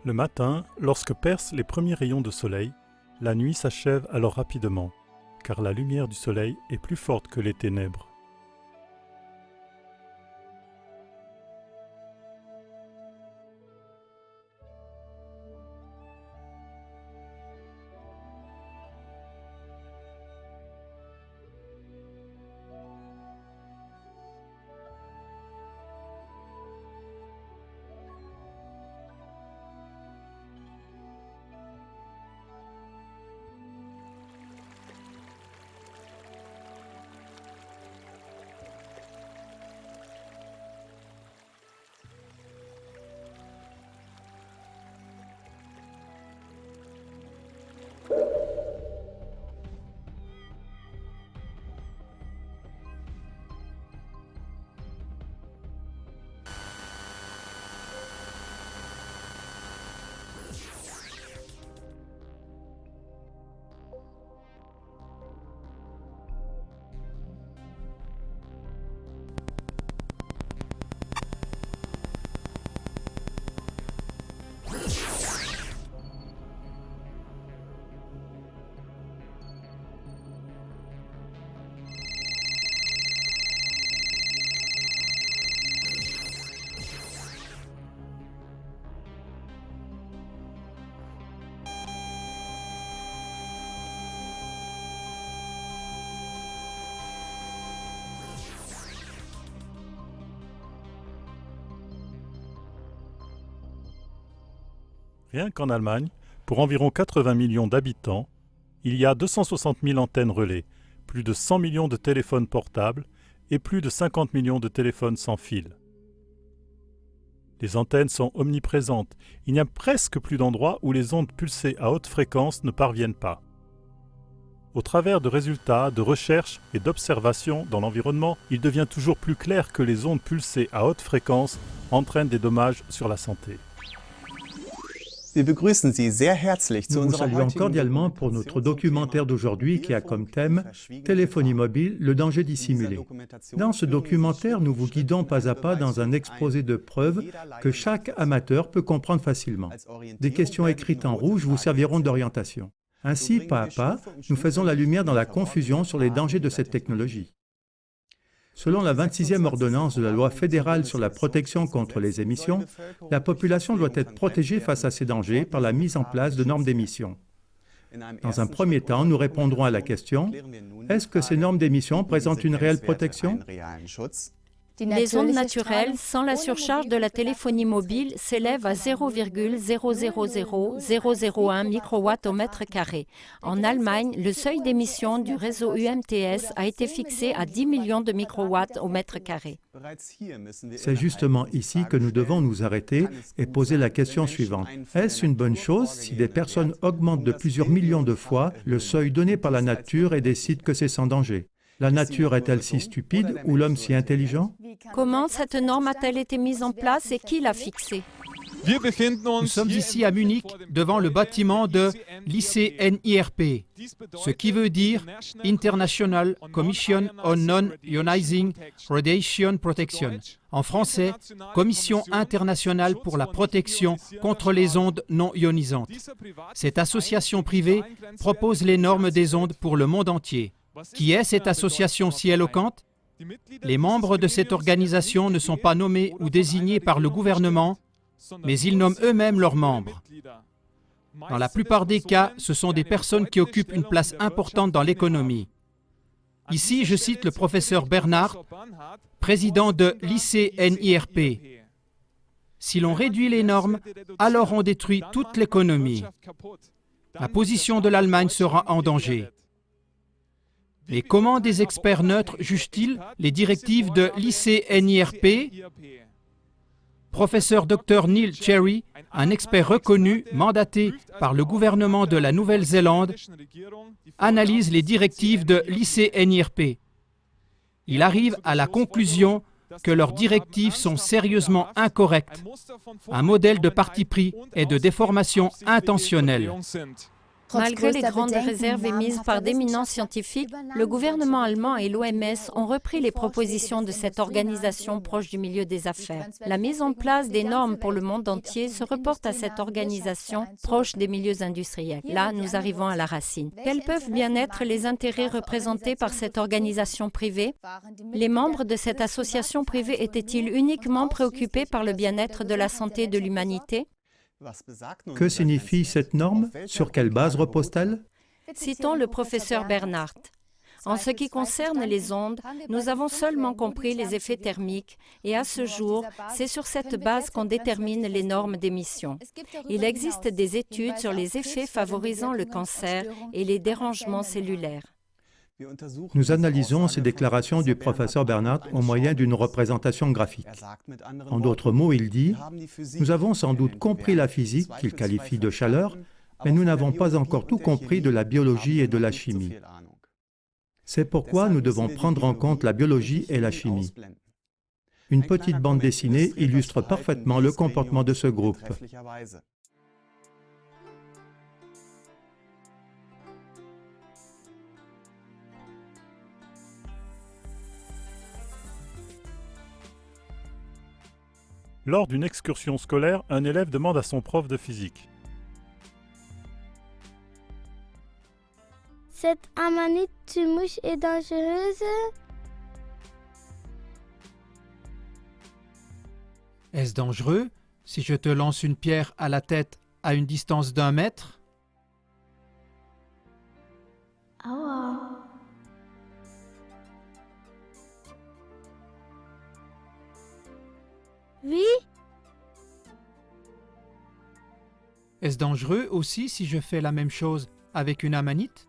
Le matin, lorsque percent les premiers rayons de soleil, la nuit s'achève alors rapidement, car la lumière du soleil est plus forte que les ténèbres. Rien qu'en Allemagne, pour environ 80 millions d'habitants, il y a 260 000 antennes relais, plus de 100 millions de téléphones portables et plus de 50 millions de téléphones sans fil. Les antennes sont omniprésentes, il n'y a presque plus d'endroits où les ondes pulsées à haute fréquence ne parviennent pas. Au travers de résultats, de recherches et d'observations dans l'environnement, il devient toujours plus clair que les ondes pulsées à haute fréquence entraînent des dommages sur la santé. Nous vous saluons cordialement pour notre documentaire d'aujourd'hui qui a comme thème « Téléphonie mobile, le danger dissimulé ». Dans ce documentaire, nous vous guidons pas à pas dans un exposé de preuves que chaque amateur peut comprendre facilement. Des questions écrites en rouge vous serviront d'orientation. Ainsi, pas à pas, nous faisons la lumière dans la confusion sur les dangers de cette technologie. Selon la 26e ordonnance de la loi fédérale sur la protection contre les émissions, la population doit être protégée face à ces dangers par la mise en place de normes d'émission. Dans un premier temps, nous répondrons à la question « Est-ce que ces normes d'émission présentent une réelle protection ?» Les ondes naturelles, sans la surcharge de la téléphonie mobile, s'élèvent à 0,000001 microwatts au mètre carré. En Allemagne, le seuil d'émission du réseau UMTS a été fixé à 10 millions de microwatts au mètre carré. C'est justement ici que nous devons nous arrêter et poser la question suivante. Est-ce une bonne chose si des personnes augmentent de plusieurs millions de fois le seuil donné par la nature et décident que c'est sans danger? La nature est-elle si stupide ou l'homme si intelligent? Comment cette norme a-t-elle été mise en place et qui l'a fixée? Nous sommes ici à Munich, devant le bâtiment de l'ICNIRP, ce qui veut dire International Commission on Non-Ionizing Radiation Protection. En français, Commission internationale pour la protection contre les ondes non ionisantes. Cette association privée propose les normes des ondes pour le monde entier. Qui est cette association si éloquente? Les membres de cette organisation ne sont pas nommés ou désignés par le gouvernement, mais ils nomment eux-mêmes leurs membres. Dans la plupart des cas, ce sont des personnes qui occupent une place importante dans l'économie. Ici, je cite le professeur Bernhard, président de l'ICNIRP. Si l'on réduit les normes, alors on détruit toute l'économie. La position de l'Allemagne sera en danger. Mais comment des experts neutres jugent-ils les directives de l'ICNIRP? Professeur Dr Neil Cherry, un expert reconnu, mandaté par le gouvernement de la Nouvelle-Zélande, analyse les directives de l'ICNIRP. Il arrive à la conclusion que leurs directives sont sérieusement incorrectes, un modèle de parti pris et de déformation intentionnelle. Malgré les grandes réserves émises par d'éminents scientifiques, le gouvernement allemand et l'OMS ont repris les propositions de cette organisation proche du milieu des affaires. La mise en place des normes pour le monde entier se reporte à cette organisation proche des milieux industriels. Là, nous arrivons à la racine. Quels peuvent bien être les intérêts représentés par cette organisation privée? Les membres de cette association privée étaient-ils uniquement préoccupés par le bien-être de la santé de l'humanité? Que signifie cette norme? Sur quelle base repose-t-elle? Citons le professeur Bernhardt. En ce qui concerne les ondes, nous avons seulement compris les effets thermiques et à ce jour, c'est sur cette base qu'on détermine les normes d'émission. Il existe des études sur les effets favorisant le cancer et les dérangements cellulaires. Nous analysons ces déclarations du professeur Bernhardt au moyen d'une représentation graphique. En d'autres mots, il dit « Nous avons sans doute compris la physique, qu'il qualifie de chaleur, mais nous n'avons pas encore tout compris de la biologie et de la chimie. C'est pourquoi nous devons prendre en compte la biologie et la chimie. » Une petite bande dessinée illustre parfaitement le comportement de ce groupe. Lors d'une excursion scolaire, un élève demande à son prof de physique. Cette amanite mouche est dangereuse? Est-ce dangereux si je te lance une pierre à la tête à une distance d'1 mètre? Oui? Est-ce dangereux aussi si je fais la même chose avec une amanite?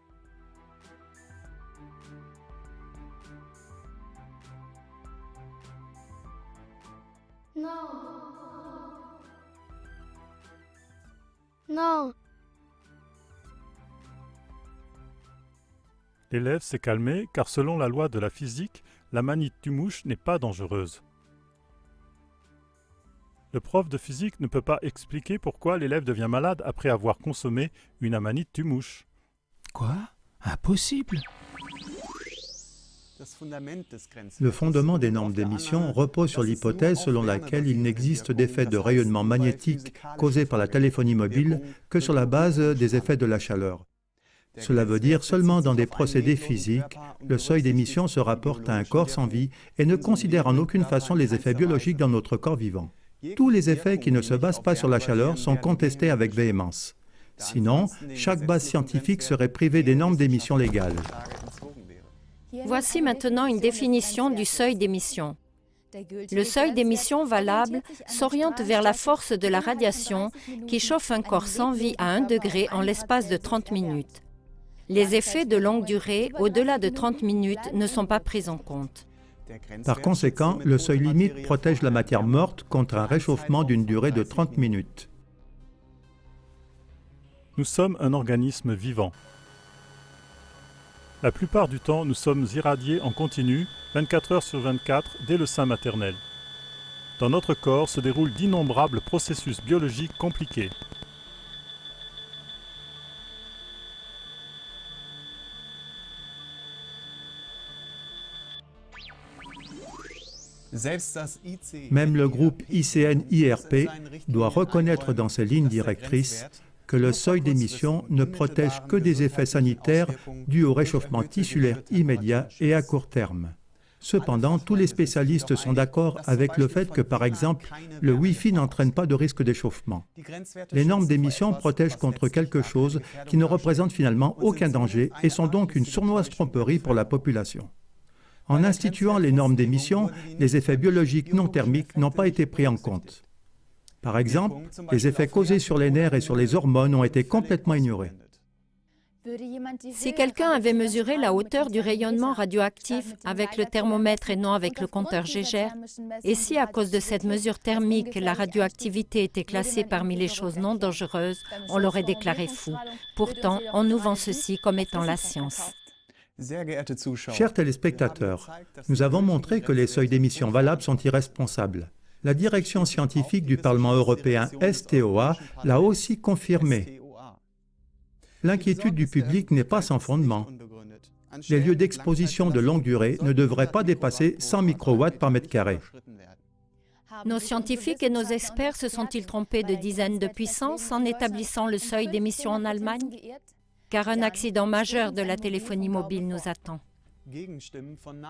Non. Non. L'élève s'est calmé car selon la loi de la physique, la manite du mouche n'est pas dangereuse. Le prof de physique ne peut pas expliquer pourquoi l'élève devient malade après avoir consommé une amanite tumouche. Quoi? Impossible! Le fondement des normes d'émission repose sur l'hypothèse selon laquelle il n'existe d'effet de rayonnement magnétique causé par la téléphonie mobile que sur la base des effets de la chaleur. Cela veut dire seulement dans des procédés physiques, le seuil d'émission se rapporte à un corps sans vie et ne considère en aucune façon les effets biologiques dans notre corps vivant. Tous les effets qui ne se basent pas sur la chaleur sont contestés avec véhémence. Sinon, chaque base scientifique serait privée des normes d'émission légales. Voici maintenant une définition du seuil d'émission. Le seuil d'émission valable s'oriente vers la force de la radiation qui chauffe un corps sans vie à 1 degré en l'espace de 30 minutes. Les effets de longue durée, au-delà de 30 minutes, ne sont pas pris en compte. Par conséquent, le seuil limite protège la matière morte contre un réchauffement d'une durée de 30 minutes. Nous sommes un organisme vivant. La plupart du temps, nous sommes irradiés en continu, 24 heures sur 24, dès le sein maternel. Dans notre corps se déroulent d'innombrables processus biologiques compliqués. Même le groupe ICN-IRP doit reconnaître dans ses lignes directrices que le seuil d'émission ne protège que des effets sanitaires dus au réchauffement tissulaire immédiat et à court terme. Cependant, tous les spécialistes sont d'accord avec le fait que, par exemple, le Wi-Fi n'entraîne pas de risque d'échauffement. Les normes d'émission protègent contre quelque chose qui ne représente finalement aucun danger et sont donc une sournoise tromperie pour la population. En instituant les normes d'émission, les effets biologiques non thermiques n'ont pas été pris en compte. Par exemple, les effets causés sur les nerfs et sur les hormones ont été complètement ignorés. Si quelqu'un avait mesuré la hauteur du rayonnement radioactif avec le thermomètre et non avec le compteur Geiger, et si à cause de cette mesure thermique, la radioactivité était classée parmi les choses non dangereuses, on l'aurait déclaré fou. Pourtant, on nous vend ceci comme étant la science. Chers téléspectateurs, nous avons montré que les seuils d'émission valables sont irresponsables. La direction scientifique du Parlement européen STOA l'a aussi confirmé. L'inquiétude du public n'est pas sans fondement. Les lieux d'exposition de longue durée ne devraient pas dépasser 100 microwatts par mètre carré. Nos scientifiques et nos experts se sont-ils trompés de dizaines de puissances en établissant le seuil d'émission en Allemagne? Car un accident majeur de la téléphonie mobile nous attend.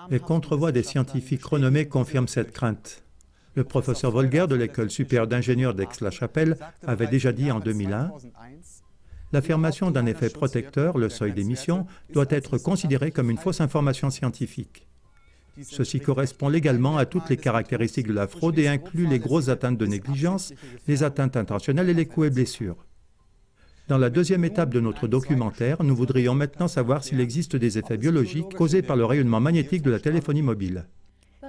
Les contre-voix des scientifiques renommés confirment cette crainte. Le professeur Volger de l'École supérieure d'ingénieurs d'Aix-la-Chapelle avait déjà dit en 2001 « L'affirmation d'un effet protecteur, le seuil d'émission, doit être considérée comme une fausse information scientifique. Ceci correspond légalement à toutes les caractéristiques de la fraude et inclut les grosses atteintes de négligence, les atteintes intentionnelles et les coups et blessures. » Dans la deuxième étape de notre documentaire, nous voudrions maintenant savoir s'il existe des effets biologiques causés par le rayonnement magnétique de la téléphonie mobile.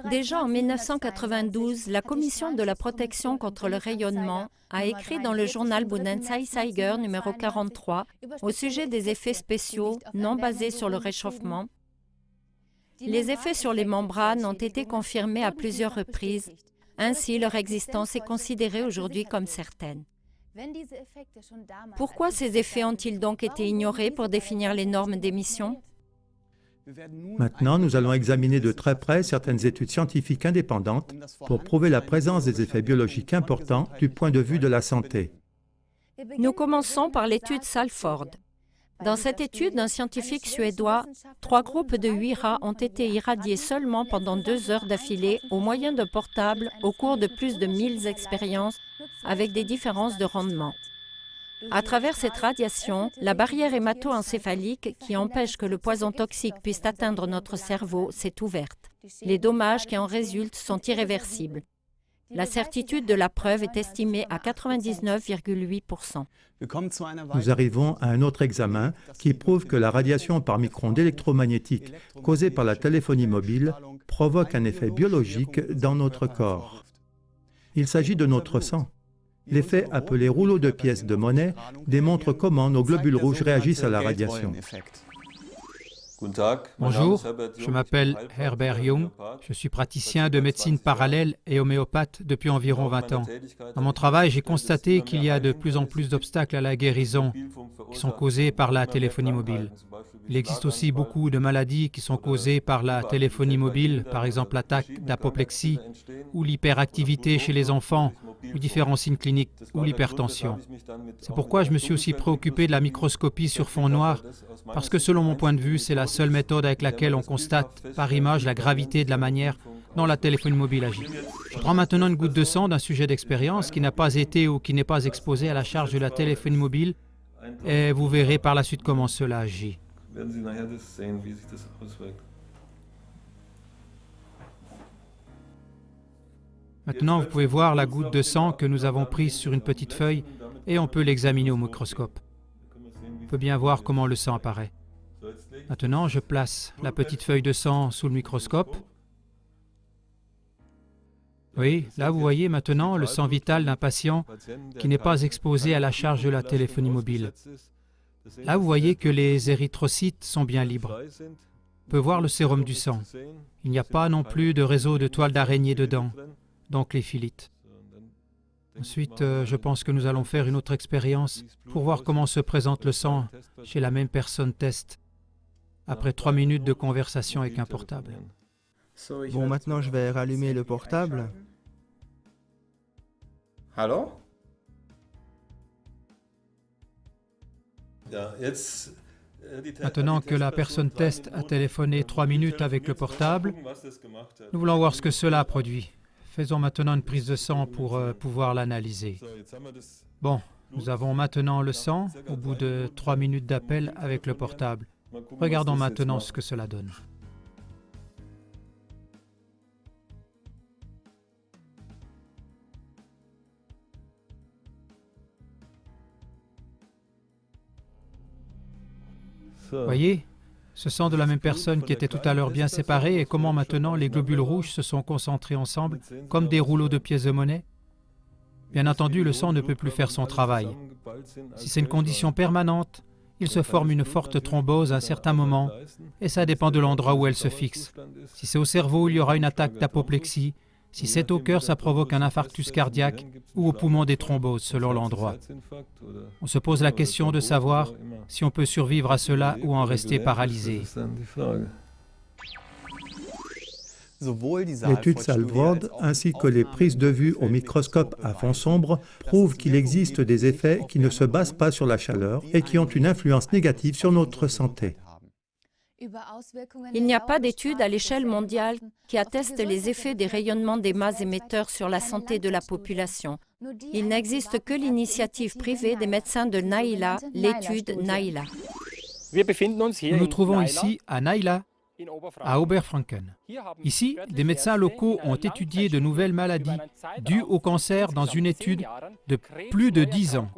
Déjà en 1992, la Commission de la protection contre le rayonnement a écrit dans le journal Bundesanzeiger numéro 43 au sujet des effets spéciaux non basés sur le réchauffement. Les effets sur les membranes ont été confirmés à plusieurs reprises. Ainsi, leur existence est considérée aujourd'hui comme certaine. Pourquoi ces effets ont-ils donc été ignorés pour définir les normes d'émission? Maintenant, nous allons examiner de très près certaines études scientifiques indépendantes pour prouver la présence des effets biologiques importants du point de vue de la santé. Nous commençons par l'étude Salford. Dans cette étude d'un scientifique suédois, 3 groupes de 8 rats ont été irradiés seulement pendant 2 heures d'affilée au moyen de portables au cours de plus de 1000 expériences avec des différences de rendement. À travers cette radiation, la barrière hémato-encéphalique qui empêche que le poison toxique puisse atteindre notre cerveau s'est ouverte. Les dommages qui en résultent sont irréversibles. La certitude de la preuve est estimée à 99,8%. Nous arrivons à un autre examen qui prouve que la radiation par micro-ondes électromagnétiques causée par la téléphonie mobile provoque un effet biologique dans notre corps. Il s'agit de notre sang. L'effet appelé rouleau de pièces de monnaie démontre comment nos globules rouges réagissent à la radiation. Bonjour, je m'appelle Herbert Jung. Je suis praticien de médecine parallèle et homéopathe depuis environ 20 ans. Dans mon travail, j'ai constaté qu'il y a de plus en plus d'obstacles à la guérison qui sont causés par la téléphonie mobile. Il existe aussi beaucoup de maladies qui sont causées par la téléphonie mobile, par exemple l'attaque d'apoplexie ou l'hyperactivité chez les enfants ou différents signes cliniques ou l'hypertension. C'est pourquoi je me suis aussi préoccupé de la microscopie sur fond noir, parce que selon mon point de vue, c'est la seule méthode avec laquelle on constate par image la gravité de la manière dont la téléphonie mobile agit. Je prends maintenant une goutte de sang d'un sujet d'expérience qui n'a pas été ou qui n'est pas exposé à la charge de la téléphonie mobile et vous verrez par la suite comment cela agit. Maintenant, vous pouvez voir la goutte de sang que nous avons prise sur une petite feuille et on peut l'examiner au microscope. On peut bien voir comment le sang apparaît. Maintenant, je place la petite feuille de sang sous le microscope. Oui, là vous voyez maintenant le sang vital d'un patient qui n'est pas exposé à la charge de la téléphonie mobile. Là vous voyez que les érythrocytes sont bien libres. On peut voir le sérum du sang. Il n'y a pas non plus de réseau de toiles d'araignée dedans, donc les philites. Ensuite, je pense que nous allons faire une autre expérience pour voir comment se présente le sang chez la même personne test après 3 minutes de conversation avec un portable. Bon, maintenant je vais rallumer le portable. Allô? Maintenant que la personne test a téléphoné 3 minutes avec le portable, nous voulons voir ce que cela a produit. Faisons maintenant une prise de sang pour pouvoir l'analyser. Bon, nous avons maintenant le sang au bout de 3 minutes d'appel avec le portable. Regardons maintenant ce que cela donne. Voyez, ce sang de la même personne qui était tout à l'heure bien séparé et comment maintenant les globules rouges se sont concentrés ensemble comme des rouleaux de pièces de monnaie. Bien entendu, le sang ne peut plus faire son travail. Si c'est une condition permanente, il se forme une forte thrombose à un certain moment et ça dépend de l'endroit où elle se fixe. Si c'est au cerveau, il y aura une attaque d'apoplexie. Si c'est au cœur, ça provoque un infarctus cardiaque ou au poumon des thromboses, selon l'endroit. On se pose la question de savoir si on peut survivre à cela ou en rester paralysé. L'étude Salvoord ainsi que les prises de vue au microscope à fond sombre prouvent qu'il existe des effets qui ne se basent pas sur la chaleur et qui ont une influence négative sur notre santé. Il n'y a pas d'études à l'échelle mondiale qui attestent les effets des rayonnements des mâts émetteurs sur la santé de la population. Il n'existe que l'initiative privée des médecins de Naila, l'étude Naila. Nous nous trouvons ici à Naila, à Oberfranken. Ici, des médecins locaux ont étudié de nouvelles maladies dues au cancer dans une étude de plus de 10 ans.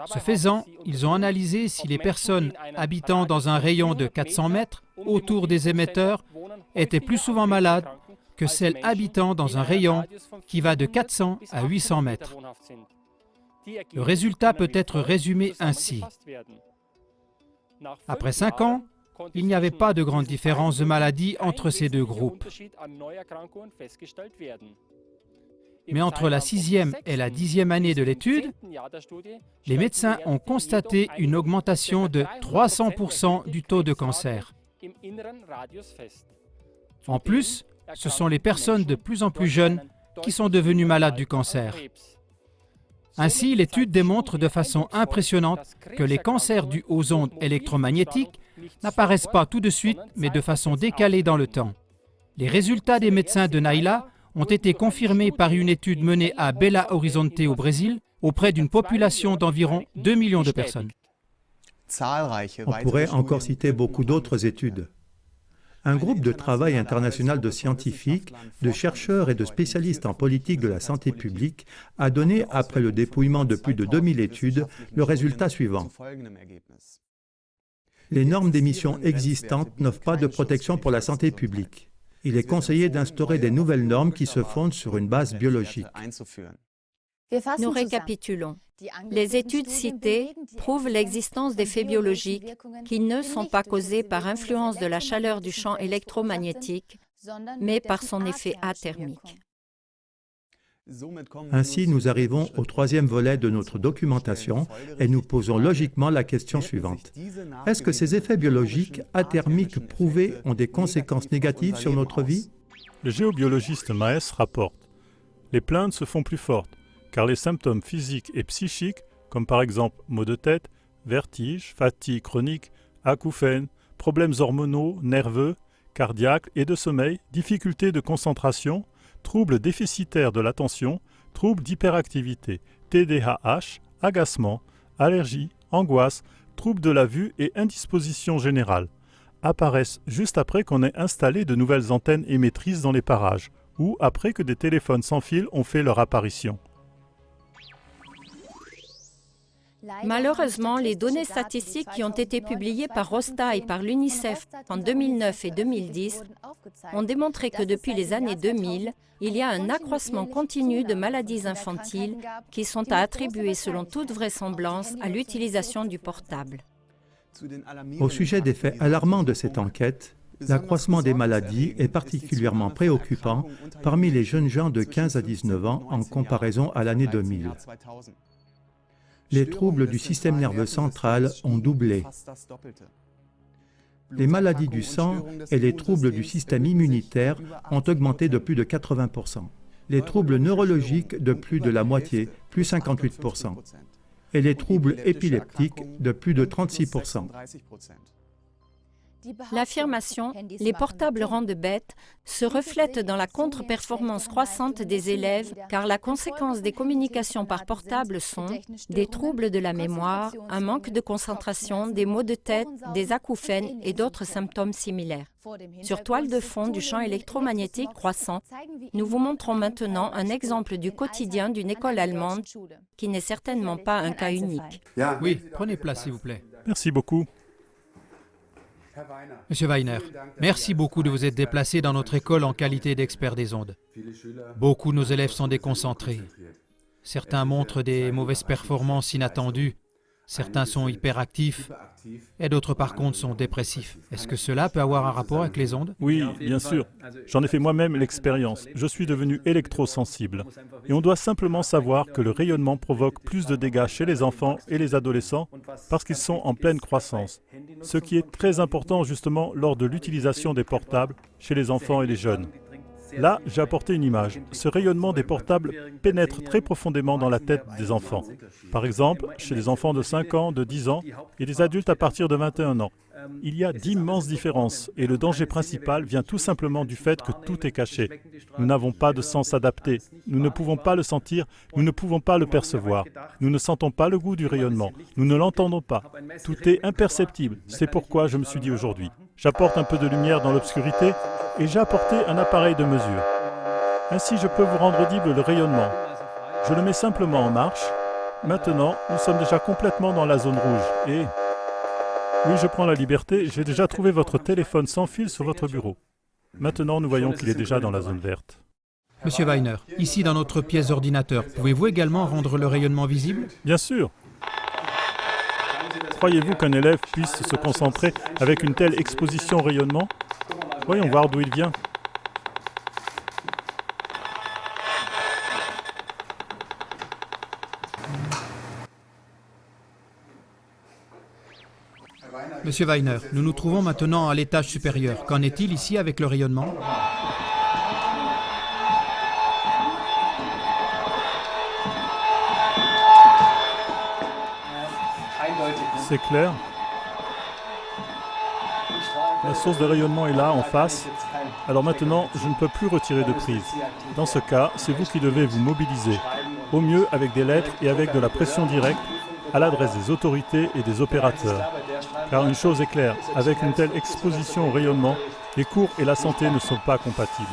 Ce faisant, ils ont analysé si les personnes habitant dans un rayon de 400 mètres autour des émetteurs étaient plus souvent malades que celles habitant dans un rayon qui va de 400 à 800 mètres. Le résultat peut être résumé ainsi. Après 5 ans, il n'y avait pas de grande différence de maladie entre ces deux groupes. Mais entre la 6e et la 10e année de l'étude, les médecins ont constaté une augmentation de 300% du taux de cancer. En plus, ce sont les personnes de plus en plus jeunes qui sont devenues malades du cancer. Ainsi, l'étude démontre de façon impressionnante que les cancers dus aux ondes électromagnétiques n'apparaissent pas tout de suite, mais de façon décalée dans le temps. Les résultats des médecins de Naila ont été confirmés par une étude menée à Belo Horizonte au Brésil, auprès d'une population d'environ 2 millions de personnes. On pourrait encore citer beaucoup d'autres études. Un groupe de travail international de scientifiques, de chercheurs et de spécialistes en politique de la santé publique a donné, après le dépouillement de plus de 2000 études, le résultat suivant. Les normes d'émission existantes n'offrent pas de protection pour la santé publique. Il est conseillé d'instaurer des nouvelles normes qui se fondent sur une base biologique. Nous récapitulons. Les études citées prouvent l'existence d'effets biologiques qui ne sont pas causés par influence de la chaleur du champ électromagnétique, mais par son effet athermique. Ainsi, nous arrivons au troisième volet de notre documentation et nous posons logiquement la question suivante. Est-ce que ces effets biologiques athermiques prouvés ont des conséquences négatives sur notre vie? Le géobiologiste Maes rapporte « Les plaintes se font plus fortes, car les symptômes physiques et psychiques, comme par exemple maux de tête, vertiges, fatigue chronique, acouphènes, problèmes hormonaux, nerveux, cardiaques et de sommeil, difficultés de concentration, troubles déficitaires de l'attention, troubles d'hyperactivité, TDAH, agacement, allergie, angoisse, troubles de la vue et indisposition générale apparaissent juste après qu'on ait installé de nouvelles antennes émettrices dans les parages ou après que des téléphones sans fil ont fait leur apparition. Malheureusement, les données statistiques qui ont été publiées par Rosta et par l'UNICEF en 2009 et 2010 ont démontré que depuis les années 2000, il y a un accroissement continu de maladies infantiles qui sont à attribuer selon toute vraisemblance à l'utilisation du portable. Au sujet des faits alarmants de cette enquête, l'accroissement des maladies est particulièrement préoccupant parmi les jeunes gens de 15 à 19 ans en comparaison à l'année 2000. Les troubles du système nerveux central ont doublé. Les maladies du sang et les troubles du système immunitaire ont augmenté de plus de 80%. Les troubles neurologiques de plus de la moitié, plus 58%. Et les troubles épileptiques de plus de 36%. L'affirmation « les portables rendent bêtes » se reflète dans la contre-performance croissante des élèves car la conséquence des communications par portable sont des troubles de la mémoire, un manque de concentration, des maux de tête, des acouphènes et d'autres symptômes similaires. Sur toile de fond du champ électromagnétique croissant, nous vous montrons maintenant un exemple du quotidien d'une école allemande qui n'est certainement pas un cas unique. Oui, prenez place s'il vous plaît. Merci beaucoup. Monsieur Weiner, merci beaucoup de vous être déplacé dans notre école en qualité d'expert des ondes. Beaucoup de nos élèves sont déconcentrés. Certains montrent des mauvaises performances inattendues. Certains sont hyperactifs et d'autres par contre sont dépressifs. Est-ce que cela peut avoir un rapport avec les ondes? Oui, bien sûr. J'en ai fait moi-même l'expérience. Je suis devenu électrosensible. Et on doit simplement savoir que le rayonnement provoque plus de dégâts chez les enfants et les adolescents parce qu'ils sont en pleine croissance. Ce qui est très important justement lors de l'utilisation des portables chez les enfants et les jeunes. Là, j'ai apporté une image. Ce rayonnement des portables pénètre très profondément dans la tête des enfants. Par exemple, chez les enfants de 5 ans, de 10 ans et des adultes à partir de 21 ans. Il y a d'immenses différences et le danger principal vient tout simplement du fait que tout est caché. Nous n'avons pas de sens adapté. Nous ne pouvons pas le sentir, nous ne pouvons pas le percevoir. Nous ne sentons pas le goût du rayonnement. Nous ne l'entendons pas. Tout est imperceptible. C'est pourquoi je me suis dit aujourd'hui, j'apporte un peu de lumière dans l'obscurité et j'ai apporté un appareil de mesure. Ainsi, je peux vous rendre audible le rayonnement. Je le mets simplement en marche. Maintenant, nous sommes déjà complètement dans la zone rouge et... Oui, je prends la liberté, j'ai déjà trouvé votre téléphone sans fil sur votre bureau. Maintenant, nous voyons qu'il est déjà dans la zone verte. Monsieur Weiner, ici dans notre pièce d'ordinateur, pouvez-vous également rendre le rayonnement visible? Bien sûr. Croyez-vous qu'un élève puisse se concentrer avec une telle exposition au rayonnement? Voyons voir d'où il vient. Monsieur Weiner, nous nous trouvons maintenant à l'étage supérieur. Qu'en est-il ici avec le rayonnement? C'est clair. La source de rayonnement est là, en face. Alors maintenant, je ne peux plus retirer de prise. Dans ce cas, c'est vous qui devez vous mobiliser. Au mieux avec des lettres et avec de la pression directe à l'adresse des autorités et des opérateurs. Car une chose est claire, avec une telle exposition au rayonnement, les cours et la santé ne sont pas compatibles.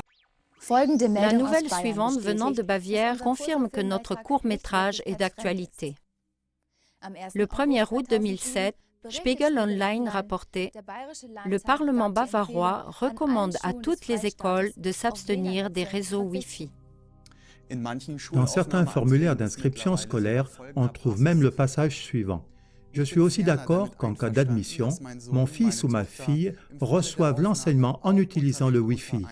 La nouvelle suivante venant de Bavière confirme que notre court-métrage est d'actualité. Le 1er août 2007, Spiegel Online rapportait « Le Parlement bavarois recommande à toutes les écoles de s'abstenir des réseaux Wi-Fi ». Dans certains formulaires d'inscription scolaire, on trouve même le passage suivant. Je suis aussi d'accord qu'en cas d'admission, mon fils ou ma fille reçoivent l'enseignement en utilisant le Wi-Fi.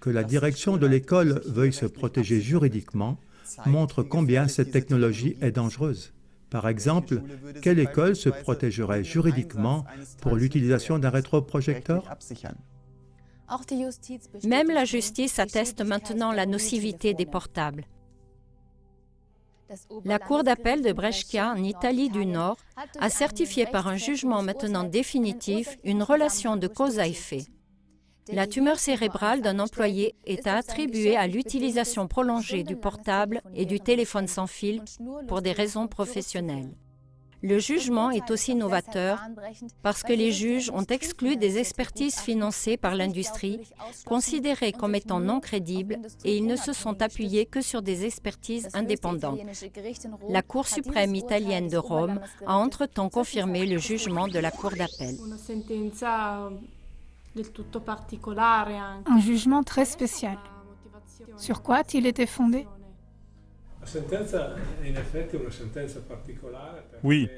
Que la direction de l'école veuille se protéger juridiquement montre combien cette technologie est dangereuse. Par exemple, quelle école se protégerait juridiquement pour l'utilisation d'un rétroprojecteur? Même la justice atteste maintenant la nocivité des portables. La Cour d'appel de Brescia, en Italie du Nord, a certifié par un jugement maintenant définitif une relation de cause à effet. La tumeur cérébrale d'un employé est à attribuer à l'utilisation prolongée du portable et du téléphone sans fil pour des raisons professionnelles. Le jugement est aussi novateur parce que les juges ont exclu des expertises financées par l'industrie, considérées comme étant non crédibles, et ils ne se sont appuyés que sur des expertises indépendantes. La Cour suprême italienne de Rome a entre-temps confirmé le jugement de la Cour d'appel. Un jugement très spécial. Sur quoi a-t-il été fondé? Oui,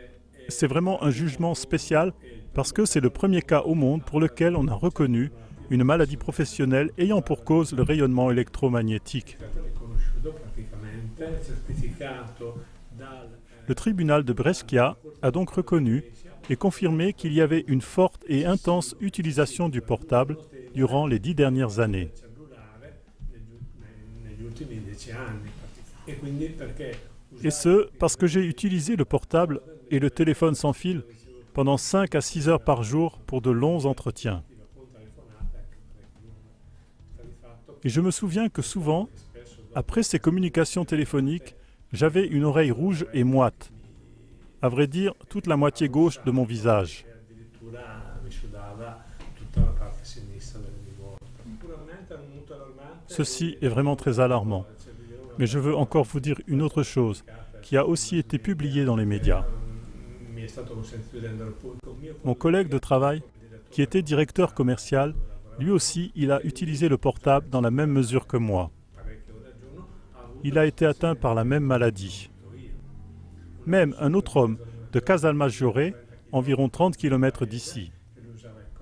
c'est vraiment un jugement spécial parce que c'est le premier cas au monde pour lequel on a reconnu une maladie professionnelle ayant pour cause le rayonnement électromagnétique. Le tribunal de Brescia a donc reconnu et confirmé qu'il y avait une forte et intense utilisation du portable durant les 10 dernières années. Et ce, parce que j'ai utilisé le portable et le téléphone sans fil pendant 5 à 6 heures par jour pour de longs entretiens. Et je me souviens que souvent, après ces communications téléphoniques, j'avais une oreille rouge et moite. À vrai dire, toute la moitié gauche de mon visage. Ceci est vraiment très alarmant. Mais je veux encore vous dire une autre chose, qui a aussi été publiée dans les médias. Mon collègue de travail, qui était directeur commercial, lui aussi, il a utilisé le portable dans la même mesure que moi. Il a été atteint par la même maladie. Même un autre homme de Casalmaggiore, environ 30 km d'ici.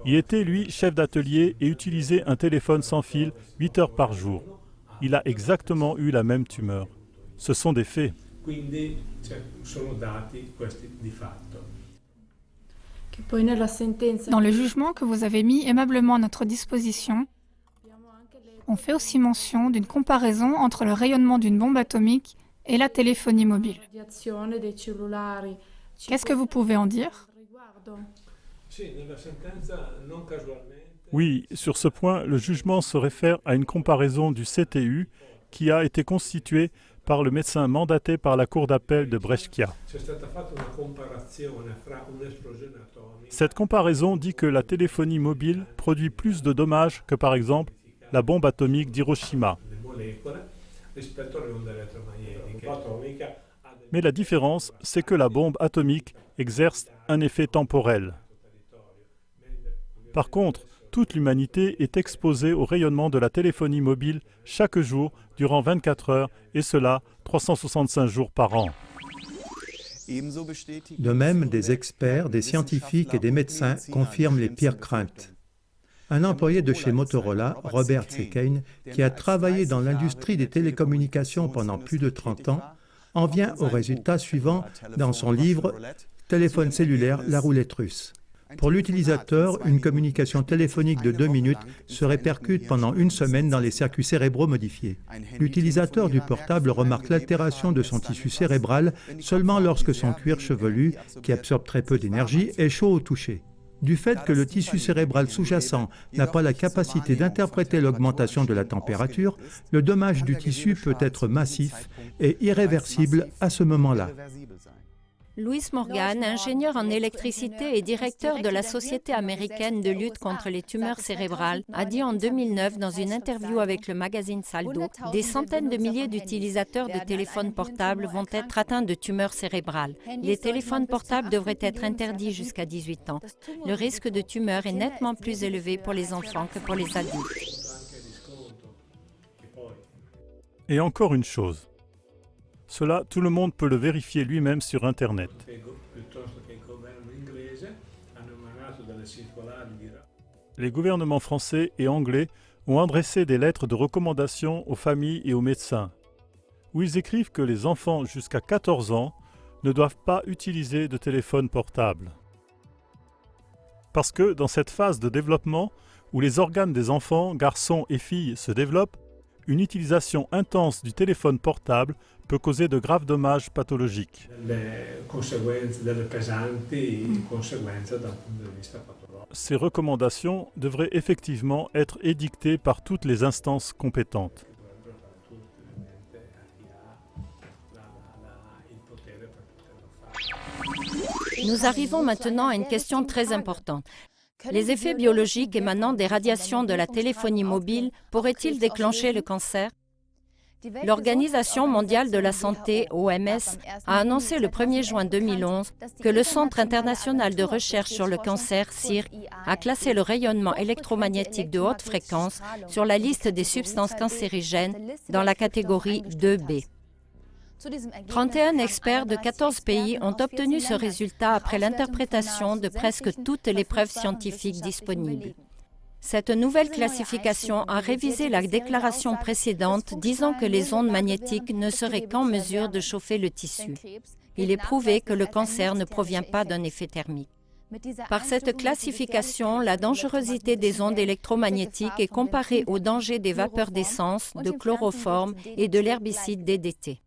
Il était, lui, chef d'atelier et utilisait un téléphone sans fil 8 heures par jour. Il a exactement eu la même tumeur. Ce sont des faits. Dans le jugement que vous avez mis aimablement à notre disposition, on fait aussi mention d'une comparaison entre le rayonnement d'une bombe atomique et la téléphonie mobile. Qu'est-ce que vous pouvez en dire? Oui, sur ce point, le jugement se réfère à une comparaison du CTU qui a été constituée par le médecin mandaté par la Cour d'appel de Brescia. Cette comparaison dit que la téléphonie mobile produit plus de dommages que par exemple la bombe atomique d'Hiroshima. Mais la différence, c'est que la bombe atomique exerce un effet temporel. Par contre, toute l'humanité est exposée au rayonnement de la téléphonie mobile chaque jour durant 24 heures, et cela 365 jours par an. De même, des experts, des scientifiques et des médecins confirment les pires craintes. Un employé de chez Motorola, Robert Sekane, qui a travaillé dans l'industrie des télécommunications pendant plus de 30 ans, en vient au résultat suivant dans son livre « Téléphone cellulaire, la roulette russe ». Pour l'utilisateur, une communication téléphonique de 2 minutes se répercute pendant une semaine dans les circuits cérébraux modifiés. L'utilisateur du portable remarque l'altération de son tissu cérébral seulement lorsque son cuir chevelu, qui absorbe très peu d'énergie, est chaud au toucher. Du fait que le tissu cérébral sous-jacent n'a pas la capacité d'interpréter l'augmentation de la température, le dommage du tissu peut être massif et irréversible à ce moment-là. Louis Morgan, ingénieur en électricité et directeur de la Société américaine de lutte contre les tumeurs cérébrales, a dit en 2009 dans une interview avec le magazine Saldo, des centaines de milliers d'utilisateurs de téléphones portables vont être atteints de tumeurs cérébrales. Les téléphones portables devraient être interdits jusqu'à 18 ans. Le risque de tumeur est nettement plus élevé pour les enfants que pour les adultes. Et encore une chose. Cela, tout le monde peut le vérifier lui-même sur Internet. Les gouvernements français et anglais ont adressé des lettres de recommandation aux familles et aux médecins, où ils écrivent que les enfants jusqu'à 14 ans ne doivent pas utiliser de téléphone portable. Parce que dans cette phase de développement, où les organes des enfants, garçons et filles, se développent, une utilisation intense du téléphone portable peut causer de graves dommages pathologiques. Ces recommandations devraient effectivement être édictées par toutes les instances compétentes. Nous arrivons maintenant à une question très importante. Les effets biologiques émanant des radiations de la téléphonie mobile pourraient-ils déclencher le cancer? L'Organisation mondiale de la santé, OMS, a annoncé le 1er juin 2011 que le Centre international de recherche sur le cancer, CIRC, a classé le rayonnement électromagnétique de haute fréquence sur la liste des substances cancérigènes dans la catégorie 2B. 31 experts de 14 pays ont obtenu ce résultat après l'interprétation de presque toutes les preuves scientifiques disponibles. Cette nouvelle classification a révisé la déclaration précédente disant que les ondes magnétiques ne seraient qu'en mesure de chauffer le tissu. Il est prouvé que le cancer ne provient pas d'un effet thermique. Par cette classification, la dangerosité des ondes électromagnétiques est comparée au danger des vapeurs d'essence, de chloroforme et de l'herbicide DDT.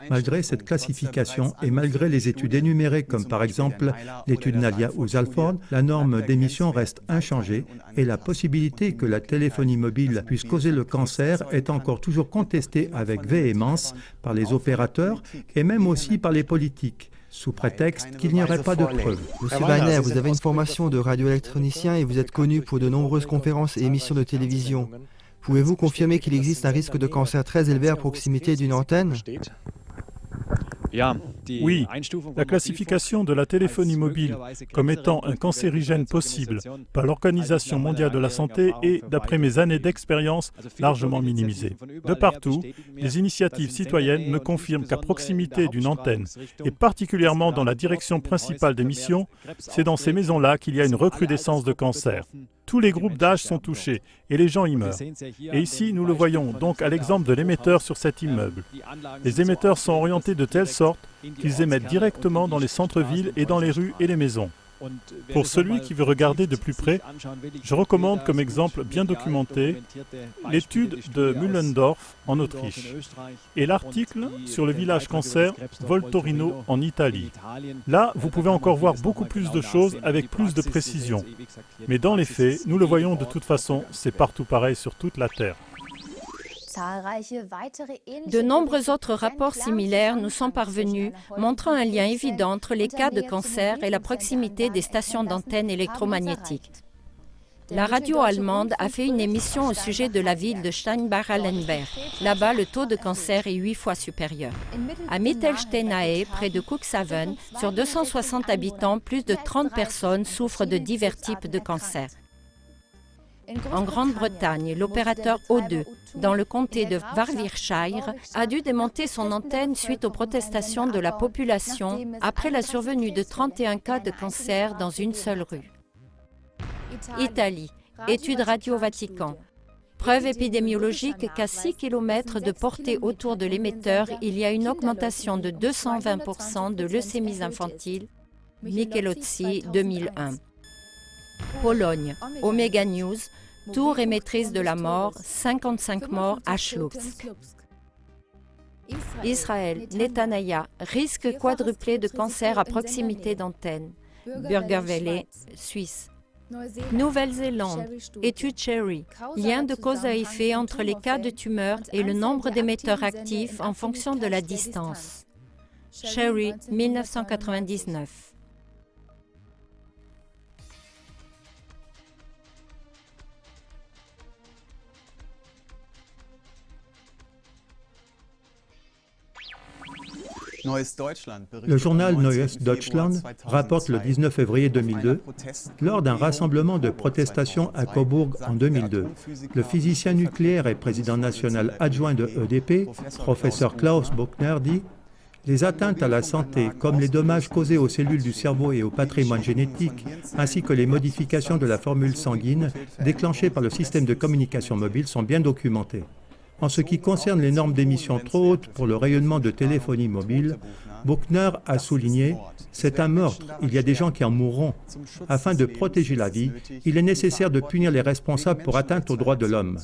Malgré cette classification et malgré les études énumérées comme par exemple l'étude Nalia ou Zalford, la norme d'émission reste inchangée et la possibilité que la téléphonie mobile puisse causer le cancer est encore toujours contestée avec véhémence par les opérateurs et même aussi par les politiques, sous prétexte qu'il n'y aurait pas de preuves. Monsieur Weiner, vous avez une formation de radioélectronicien et vous êtes connu pour de nombreuses conférences et émissions de télévision. Pouvez-vous confirmer qu'il existe un risque de cancer très élevé à proximité d'une antenne? Oui, la classification de la téléphonie mobile comme étant un cancérigène possible par l'Organisation mondiale de la santé est, d'après mes années d'expérience, largement minimisée. De partout, les initiatives citoyennes me confirment qu'à proximité d'une antenne, et particulièrement dans la direction principale d'émission, c'est dans ces maisons-là qu'il y a une recrudescence de cancer. Tous les groupes d'âge sont touchés et les gens y meurent. Et ici, nous le voyons donc à l'exemple de l'émetteur sur cet immeuble. Les émetteurs sont orientés de telle sorte qu'ils émettent directement dans les centres-villes et dans les rues et les maisons. Pour celui qui veut regarder de plus près, je recommande comme exemple bien documenté l'étude de Müllendorf en Autriche et l'article sur le village cancer Voltorino en Italie. Là, vous pouvez encore voir beaucoup plus de choses avec plus de précision. Mais dans les faits, nous le voyons de toute façon, c'est partout pareil sur toute la Terre. De nombreux autres rapports similaires nous sont parvenus, montrant un lien évident entre les cas de cancer et la proximité des stations d'antennes électromagnétiques. La radio allemande a fait une émission au sujet de la ville de Steinbach-Allenberg. Là-bas, le taux de cancer est 8 fois supérieur. À Mittelsteinae, près de Cuxhaven, sur 260 habitants, plus de 30 personnes souffrent de divers types de cancers. En Grande-Bretagne, l'opérateur O2, dans le comté de Warwickshire, a dû démonter son antenne suite aux protestations de la population après la survenue de 31 cas de cancer dans une seule rue. Italie, étude Radio Vatican. Preuve épidémiologique qu'à 6 km de portée autour de l'émetteur, il y a une augmentation de 220% de leucémies infantiles. Michelozzi, 2001. Pologne, Omega News, tour émettrice de la mort, 55 morts à Chlousk. Israël, Netanyahu, risque quadruplé de cancer à proximité d'antenne. Burgerwelle, Suisse. Nouvelle-Zélande, étude Cherry, lien de cause à effet entre les cas de tumeur et le nombre d'émetteurs actifs en fonction de la distance. Cherry, 1999. Le journal Neues Deutschland rapporte le 19 février 2002, lors d'un rassemblement de protestation à Cobourg en 2002, le physicien nucléaire et président national adjoint de EDP, professeur Klaus Buchner, dit « Les atteintes à la santé, comme les dommages causés aux cellules du cerveau et au patrimoine génétique, ainsi que les modifications de la formule sanguine déclenchées par le système de communication mobile sont bien documentées. En ce qui concerne les normes d'émission trop hautes pour le rayonnement de téléphonie mobile, Buchner a souligné « C'est un meurtre, il y a des gens qui en mourront. Afin de protéger la vie, il est nécessaire de punir les responsables pour atteinte aux droits de l'homme. »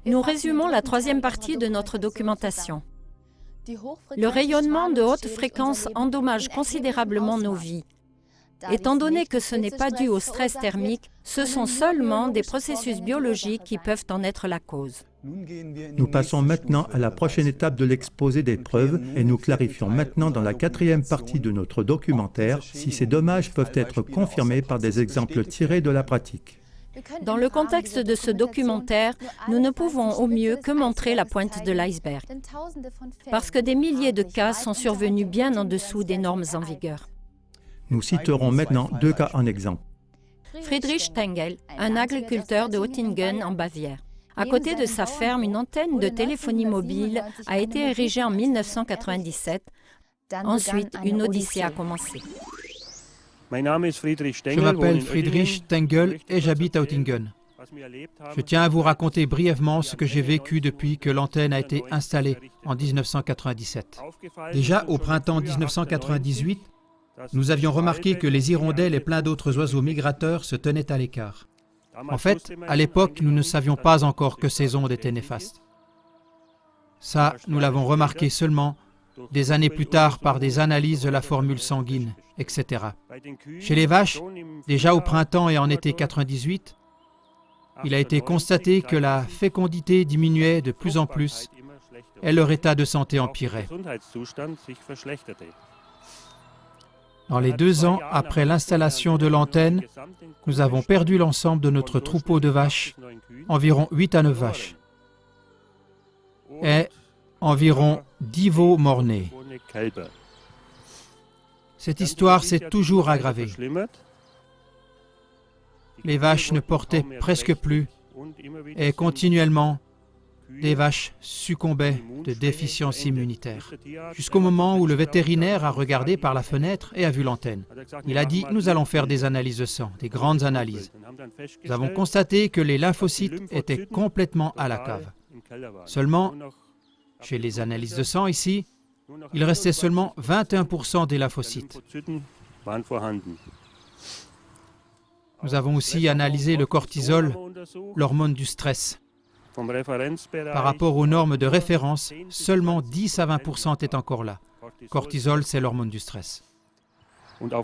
Nous résumons la troisième partie de notre documentation. Le rayonnement de haute fréquence endommage considérablement nos vies. Étant donné que ce n'est pas dû au stress thermique, ce sont seulement des processus biologiques qui peuvent en être la cause. Nous passons maintenant à la prochaine étape de l'exposé des preuves et nous clarifions maintenant dans la quatrième partie de notre documentaire si ces dommages peuvent être confirmés par des exemples tirés de la pratique. Dans le contexte de ce documentaire, nous ne pouvons au mieux que montrer la pointe de l'iceberg, parce que des milliers de cas sont survenus bien en dessous des normes en vigueur. Nous citerons maintenant deux cas en exemple. Friedrich Stengel, un agriculteur de Oettingen en Bavière. À côté de sa ferme, une antenne de téléphonie mobile a été érigée en 1997. Ensuite, une odyssée a commencé. Je m'appelle Friedrich Stengel et j'habite à Oettingen. Je tiens à vous raconter brièvement ce que j'ai vécu depuis que l'antenne a été installée en 1997. Déjà au printemps 1998, nous avions remarqué que les hirondelles et plein d'autres oiseaux migrateurs se tenaient à l'écart. En fait, à l'époque, nous ne savions pas encore que ces ondes étaient néfastes. Ça, nous l'avons remarqué seulement des années plus tard par des analyses de la formule sanguine, etc. Chez les vaches, déjà au printemps et en été 98, il a été constaté que la fécondité diminuait de plus en plus et leur état de santé empirait. Dans les 2 ans après l'installation de l'antenne, nous avons perdu l'ensemble de notre troupeau de vaches, environ 8 à 9 vaches, et environ 10 veaux mort-nés. Cette histoire s'est toujours aggravée. Les vaches ne portaient presque plus et continuellement, des vaches succombaient de déficience immunitaire. Jusqu'au moment où le vétérinaire a regardé par la fenêtre et a vu l'antenne. Il a dit « Nous allons faire des analyses de sang, des grandes analyses. » Nous avons constaté que les lymphocytes étaient complètement à la cave. Seulement, chez les analyses de sang ici, il restait seulement 21% des lymphocytes. Nous avons aussi analysé le cortisol, l'hormone du stress. Par rapport aux normes de référence, seulement 10 à 20% est encore là. Cortisol, c'est l'hormone du stress.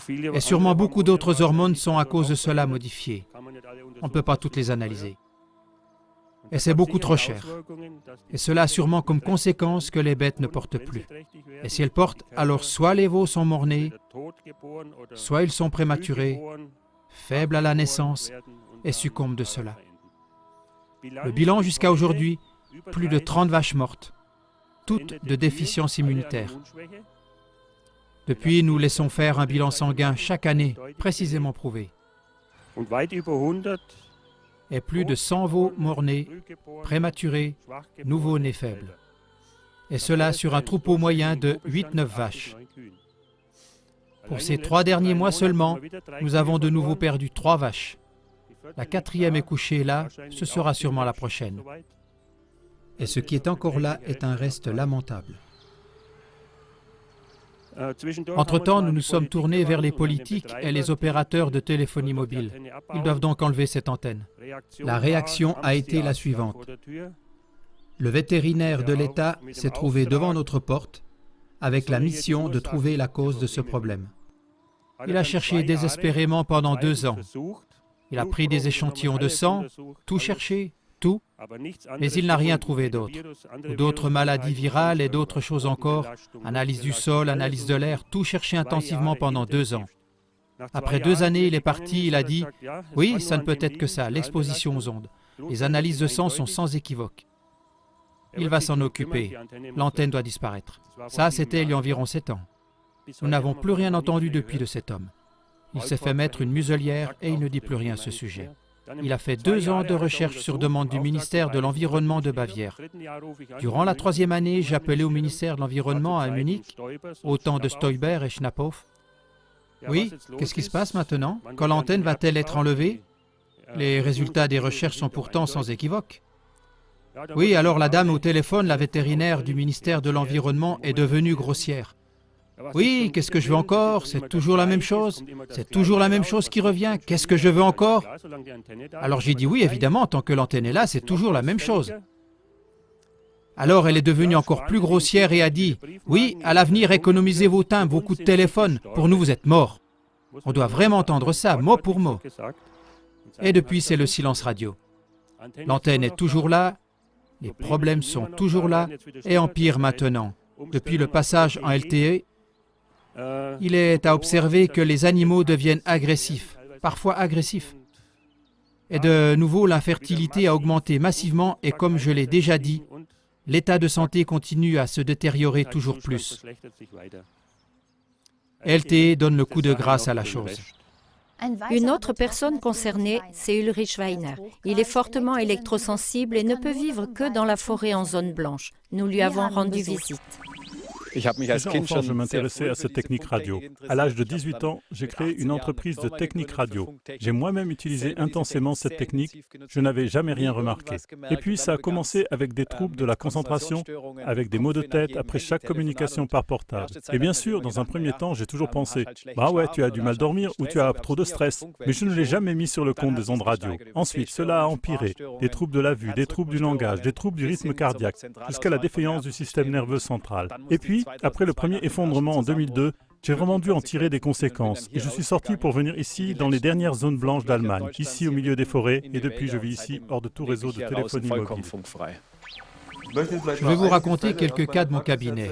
Et sûrement beaucoup d'autres hormones sont à cause de cela modifiées. On ne peut pas toutes les analyser. Et c'est beaucoup trop cher. Et cela a sûrement comme conséquence que les bêtes ne portent plus. Et si elles portent, alors soit les veaux sont mort-nés, soit ils sont prématurés, faibles à la naissance, et succombent de cela. Le bilan jusqu'à aujourd'hui, plus de 30 vaches mortes, toutes de déficience immunitaire. Depuis, nous laissons faire un bilan sanguin chaque année, précisément prouvé. Et plus de 100 veaux morts-nés, prématurés, nouveau-nés faibles. Et cela sur un troupeau moyen de 8-9 vaches. Pour ces 3 derniers mois seulement, nous avons de nouveau perdu 3 vaches. La 4e est couchée là, ce sera sûrement la prochaine. Et ce qui est encore là est un reste lamentable. Entre-temps, nous nous sommes tournés vers les politiques et les opérateurs de téléphonie mobile. Ils doivent donc enlever cette antenne. La réaction a été la suivante. Le vétérinaire de l'État s'est trouvé devant notre porte avec la mission de trouver la cause de ce problème. Il a cherché désespérément pendant 2 ans. Il a pris des échantillons de sang, tout cherché, tout, mais il n'a rien trouvé d'autre. D'autres maladies virales et d'autres choses encore, analyse du sol, analyse de l'air, tout cherché intensivement pendant 2 ans. Après 2 années, il est parti, il a dit « Oui, ça ne peut être que ça, l'exposition aux ondes. Les analyses de sang sont sans équivoque. Il va s'en occuper, l'antenne doit disparaître. » Ça, c'était il y a environ 7 ans. Nous n'avons plus rien entendu depuis de cet homme. Il s'est fait mettre une muselière et il ne dit plus rien à ce sujet. Il a fait 2 ans de recherche sur demande du ministère de l'Environnement de Bavière. Durant la 3e année, j'ai appelé au ministère de l'Environnement à Munich, au temps de Stoiber et Schnapphoff. Oui, qu'est-ce qui se passe maintenant? Quand l'antenne va-t-elle être enlevée? Les résultats des recherches sont pourtant sans équivoque. Oui, alors la dame au téléphone, la vétérinaire du ministère de l'Environnement, est devenue grossière. Oui, qu'est-ce que je veux encore? C'est toujours la même chose. C'est toujours la même chose qui revient. Qu'est-ce que je veux encore? Alors j'ai dit oui, évidemment, tant que l'antenne est là, c'est toujours la même chose. Alors elle est devenue encore plus grossière et a dit « Oui, à l'avenir, économisez vos timbres, vos coups de téléphone. Pour nous, vous êtes morts. » On doit vraiment entendre ça, mot pour mot. Et depuis, c'est le silence radio. L'antenne est toujours là, les problèmes sont toujours là et empirent maintenant. Depuis le passage en LTE, il est à observer que les animaux deviennent agressifs, parfois agressifs. Et de nouveau, l'infertilité a augmenté massivement et comme je l'ai déjà dit, l'état de santé continue à se détériorer toujours plus. LTE donne le coup de grâce à la chose. Une autre personne concernée, c'est Ulrich Weiner. Il est fortement électrosensible et ne peut vivre que dans la forêt en zone blanche. Nous lui avons rendu visite. Déjà enfant, je m'intéressais à cette technique radio. À l'âge de 18 ans, j'ai créé une entreprise de technique radio. J'ai moi-même utilisé intensément cette technique, je n'avais jamais rien remarqué. Et puis ça a commencé avec des troubles de la concentration, avec des maux de tête après chaque communication par portable. Et bien sûr, dans un premier temps, j'ai toujours pensé « Bah ouais, tu as du mal dormir ou tu as trop de stress ». Mais je ne l'ai jamais mis sur le compte des ondes radio. Ensuite, cela a empiré. Des troubles de la vue, des troubles du langage, des troubles du rythme cardiaque, jusqu'à la défaillance du système nerveux central. Et puis, après le premier effondrement en 2002, j'ai vraiment dû en tirer des conséquences. Et je suis sorti pour venir ici, dans les dernières zones blanches d'Allemagne, ici au milieu des forêts, et depuis je vis ici, hors de tout réseau de téléphonie mobile. Je vais vous raconter quelques cas de mon cabinet,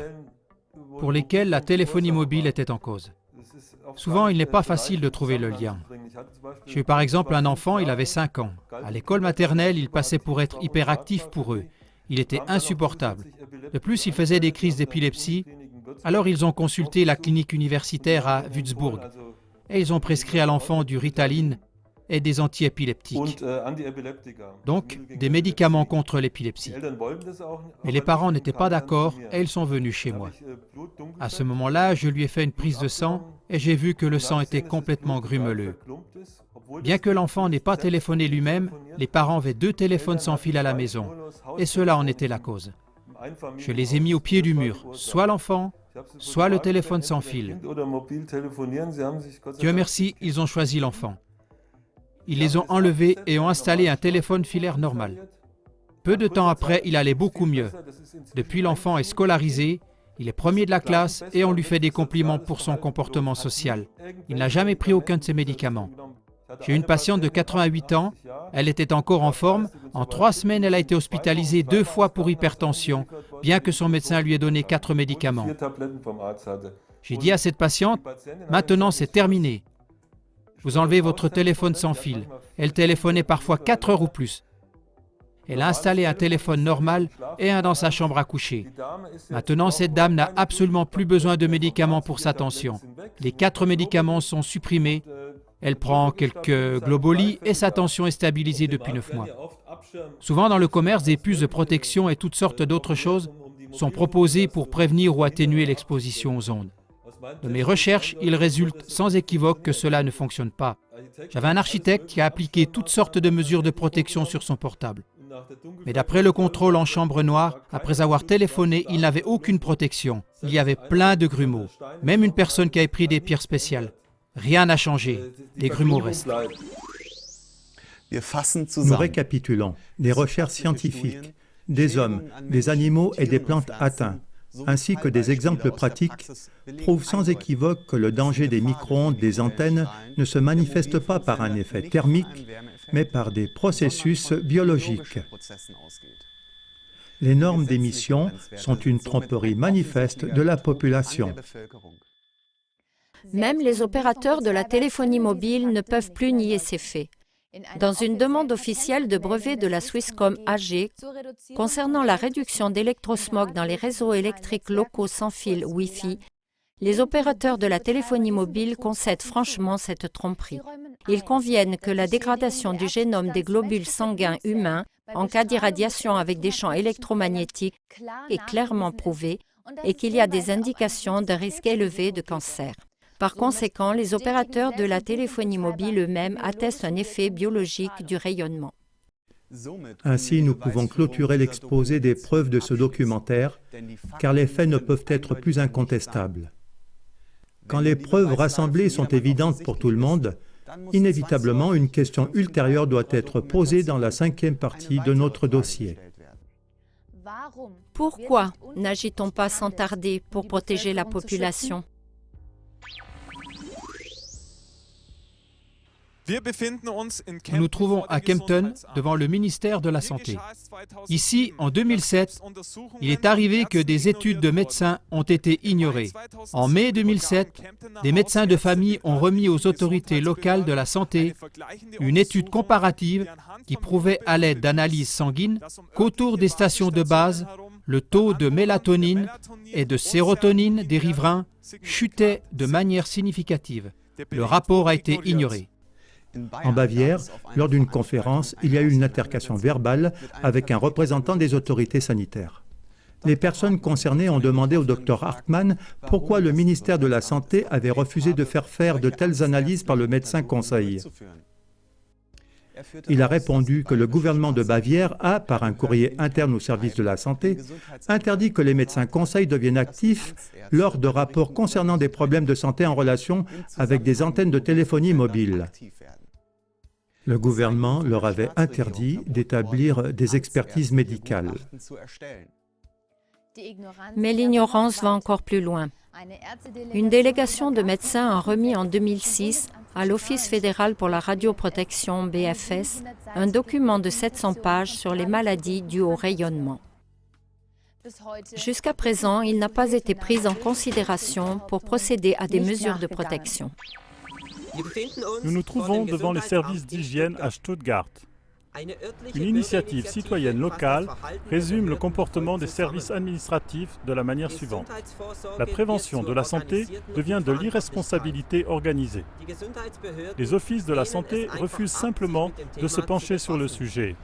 pour lesquels la téléphonie mobile était en cause. Souvent, il n'est pas facile de trouver le lien. J'ai eu par exemple un enfant, il avait 5 ans. À l'école maternelle, il passait pour être hyperactif pour eux. Il était insupportable. De plus, il faisait des crises d'épilepsie Alors ils ont consulté la clinique universitaire à Würzburg et ils ont prescrit à l'enfant du Ritalin et des antiépileptiques, donc des médicaments contre l'épilepsie. Mais les parents n'étaient pas d'accord et ils sont venus chez moi. À ce moment-là, je lui ai fait une prise de sang et j'ai vu que le sang était complètement grumeleux. Bien que l'enfant n'ait pas téléphoné lui-même, les parents avaient 2 téléphones sans fil à la maison et cela en était la cause. Je les ai mis au pied du mur, soit l'enfant, soit le téléphone sans fil. Dieu merci, ils ont choisi l'enfant. Ils les ont enlevés et ont installé un téléphone filaire normal. Peu de temps après, il allait beaucoup mieux. Depuis, l'enfant est scolarisé, il est premier de la classe et on lui fait des compliments pour son comportement social. Il n'a jamais pris aucun de ses médicaments. J'ai une patiente de 88 ans, elle était encore en forme. En 3 semaines, elle a été hospitalisée 2 fois pour hypertension, bien que son médecin lui ait donné 4 médicaments. J'ai dit à cette patiente, maintenant c'est terminé. Vous enlevez votre téléphone sans fil. Elle téléphonait parfois 4 heures ou plus. Elle a installé un téléphone normal et un dans sa chambre à coucher. Maintenant, cette dame n'a absolument plus besoin de médicaments pour sa tension. Les 4 médicaments sont supprimés. Elle prend quelques Globuli et sa tension est stabilisée depuis 9 mois. Souvent dans le commerce, des puces de protection et toutes sortes d'autres choses sont proposées pour prévenir ou atténuer l'exposition aux ondes. De mes recherches, il résulte sans équivoque que cela ne fonctionne pas. J'avais un architecte qui a appliqué toutes sortes de mesures de protection sur son portable. Mais d'après le contrôle en chambre noire, après avoir téléphoné, il n'avait aucune protection. Il y avait plein de grumeaux. Même une personne qui avait pris des pierres spéciales. Rien n'a changé. Les grumeaux restent. Nous récapitulons des recherches scientifiques, des hommes, des animaux et des plantes atteints, ainsi que des exemples pratiques, prouvent sans équivoque que le danger des micro-ondes des antennes ne se manifeste pas par un effet thermique, mais par des processus biologiques. Les normes d'émission sont une tromperie manifeste de la population. Même les opérateurs de la téléphonie mobile ne peuvent plus nier ces faits. Dans une demande officielle de brevet de la Swisscom AG concernant la réduction d'électrosmog dans les réseaux électriques locaux sans fil Wi-Fi, les opérateurs de la téléphonie mobile concèdent franchement cette tromperie. Ils conviennent que la dégradation du génome des globules sanguins humains en cas d'irradiation avec des champs électromagnétiques est clairement prouvée et qu'il y a des indications d'un risque élevé de cancer. Par conséquent, les opérateurs de la téléphonie mobile eux-mêmes attestent un effet biologique du rayonnement. Ainsi, nous pouvons clôturer l'exposé des preuves de ce documentaire, car les faits ne peuvent être plus incontestables. Quand les preuves rassemblées sont évidentes pour tout le monde, inévitablement, une question ultérieure doit être posée dans la 5e partie de notre dossier. Pourquoi n'agit-on pas sans tarder pour protéger la population ? Nous nous trouvons à Kempten, devant le ministère de la Santé. Ici, en 2007, il est arrivé que des études de médecins ont été ignorées. En mai 2007, des médecins de famille ont remis aux autorités locales de la santé une étude comparative qui prouvait à l'aide d'analyses sanguines qu'autour des stations de base, le taux de mélatonine et de sérotonine des riverains chutait de manière significative. Le rapport a été ignoré. En Bavière, lors d'une conférence, il y a eu une altercation verbale avec un représentant des autorités sanitaires. Les personnes concernées ont demandé au Dr Hartmann pourquoi le ministère de la Santé avait refusé de faire de telles analyses par le médecin conseil. Il a répondu que le gouvernement de Bavière a, par un courrier interne au service de la santé, interdit que les médecins conseils deviennent actifs lors de rapports concernant des problèmes de santé en relation avec des antennes de téléphonie mobile. Le gouvernement leur avait interdit d'établir des expertises médicales. Mais l'ignorance va encore plus loin. Une délégation de médecins a remis en 2006 à l'Office fédéral pour la radioprotection BFS un document de 700 pages sur les maladies dues au rayonnement. Jusqu'à présent, il n'a pas été pris en considération pour procéder à des mesures de protection. Nous nous trouvons devant les services d'hygiène à Stuttgart. Une initiative citoyenne locale résume le comportement des services administratifs de la manière suivante. La prévention de la santé devient de l'irresponsabilité organisée. Les offices de la santé refusent simplement de se pencher sur le sujet.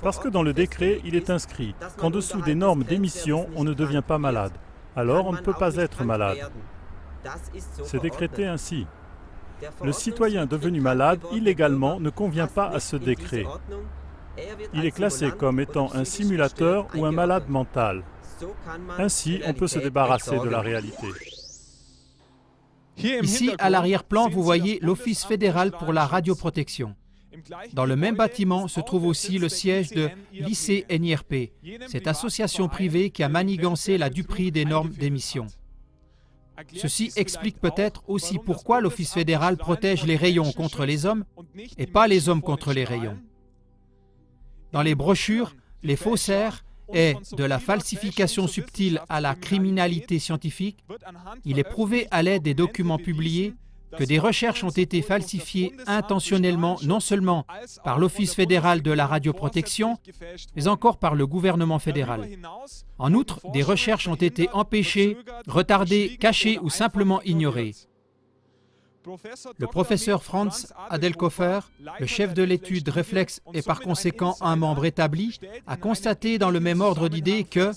Parce que dans le décret, il est inscrit qu'en dessous des normes d'émission, on ne devient pas malade. Alors on ne peut pas être malade. C'est décrété ainsi. Le citoyen devenu malade illégalement ne convient pas à ce décret. Il est classé comme étant un simulateur ou un malade mental. Ainsi, on peut se débarrasser de la réalité. Ici, à l'arrière-plan, vous voyez l'Office fédéral pour la radioprotection. Dans le même bâtiment se trouve aussi le siège de l'ICNIRP, cette association privée qui a manigancé la duperie des normes d'émission. Ceci explique peut-être aussi pourquoi l'Office fédéral protège les rayons contre les hommes et pas les hommes contre les rayons. Dans les brochures, les faussaires et de la falsification subtile à la criminalité scientifique, il est prouvé à l'aide des documents publiés que des recherches ont été falsifiées intentionnellement non seulement par l'Office fédéral de la radioprotection, mais encore par le gouvernement fédéral. En outre, des recherches ont été empêchées, retardées, cachées ou simplement ignorées. Le professeur Franz Adelkofer, le chef de l'étude Réflexe et par conséquent un membre établi, a constaté dans le même ordre d'idées que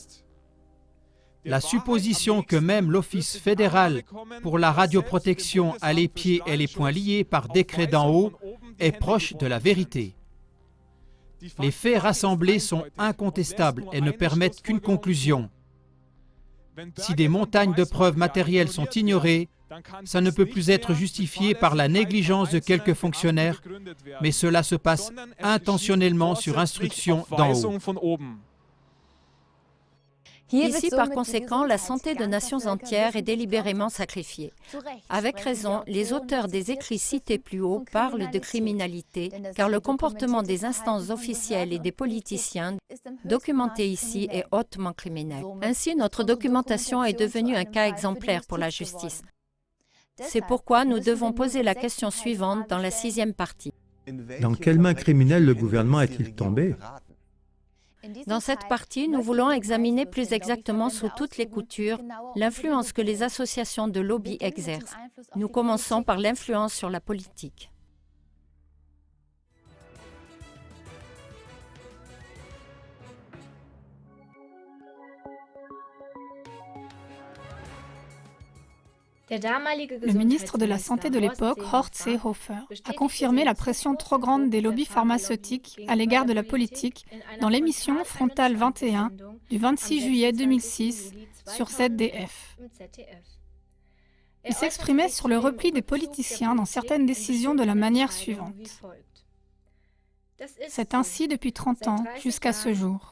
la supposition que même l'Office fédéral pour la radioprotection a les pieds et les poings liés par décret d'en haut est proche de la vérité. Les faits rassemblés sont incontestables et ne permettent qu'une conclusion. Si des montagnes de preuves matérielles sont ignorées, ça ne peut plus être justifié par la négligence de quelques fonctionnaires, mais cela se passe intentionnellement sur instruction d'en haut. Ici, par conséquent, la santé de nations entières est délibérément sacrifiée. Avec raison, les auteurs des écrits cités plus haut parlent de criminalité, car le comportement des instances officielles et des politiciens, documenté ici, est hautement criminel. Ainsi, notre documentation est devenue un cas exemplaire pour la justice. C'est pourquoi nous devons poser la question suivante dans la 6e partie. Dans quelles mains criminelles le gouvernement est-il tombé? Dans cette partie, nous voulons examiner plus exactement sous toutes les coutures l'influence que les associations de lobby exercent. Nous commençons par l'influence sur la politique. Le ministre de la Santé de l'époque, Horst Seehofer, a confirmé la pression trop grande des lobbies pharmaceutiques à l'égard de la politique dans l'émission Frontal 21 du 26 juillet 2006 sur ZDF. Il s'exprimait sur le repli des politiciens dans certaines décisions de la manière suivante. C'est ainsi depuis 30 ans jusqu'à ce jour.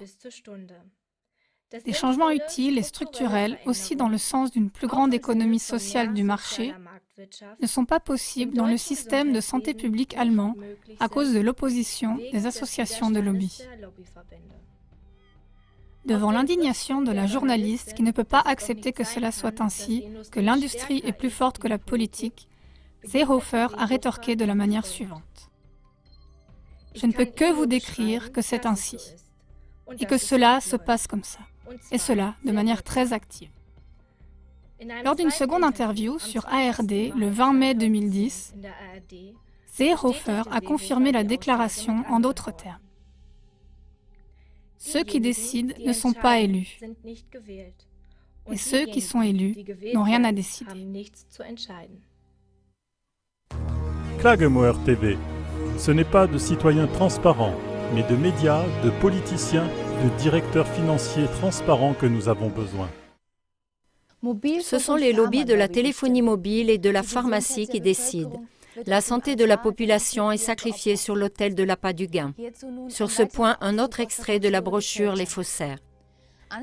Des changements utiles et structurels, aussi dans le sens d'une plus grande économie sociale du marché, ne sont pas possibles dans le système de santé publique allemand à cause de l'opposition des associations de lobby. Devant l'indignation de la journaliste qui ne peut pas accepter que cela soit ainsi, que l'industrie est plus forte que la politique, Seehofer a rétorqué de la manière suivante. Je ne peux que vous décrire que c'est ainsi, et que cela se passe comme ça. Et cela de manière très active. Lors d'une seconde interview sur ARD le 20 mai 2010, Seehofer a confirmé la déclaration en d'autres termes. Ceux qui décident ne sont pas élus, et ceux qui sont élus n'ont rien à décider. Klagemauer TV, ce n'est pas de citoyens transparents, mais de médias, de politiciens, de directeurs financiers transparents que nous avons besoin. Ce sont les lobbies de la téléphonie mobile et de la pharmacie qui décident. La santé de la population est sacrifiée sur l'autel de l'appât du gain. Sur ce point, un autre extrait de la brochure Les faussaires.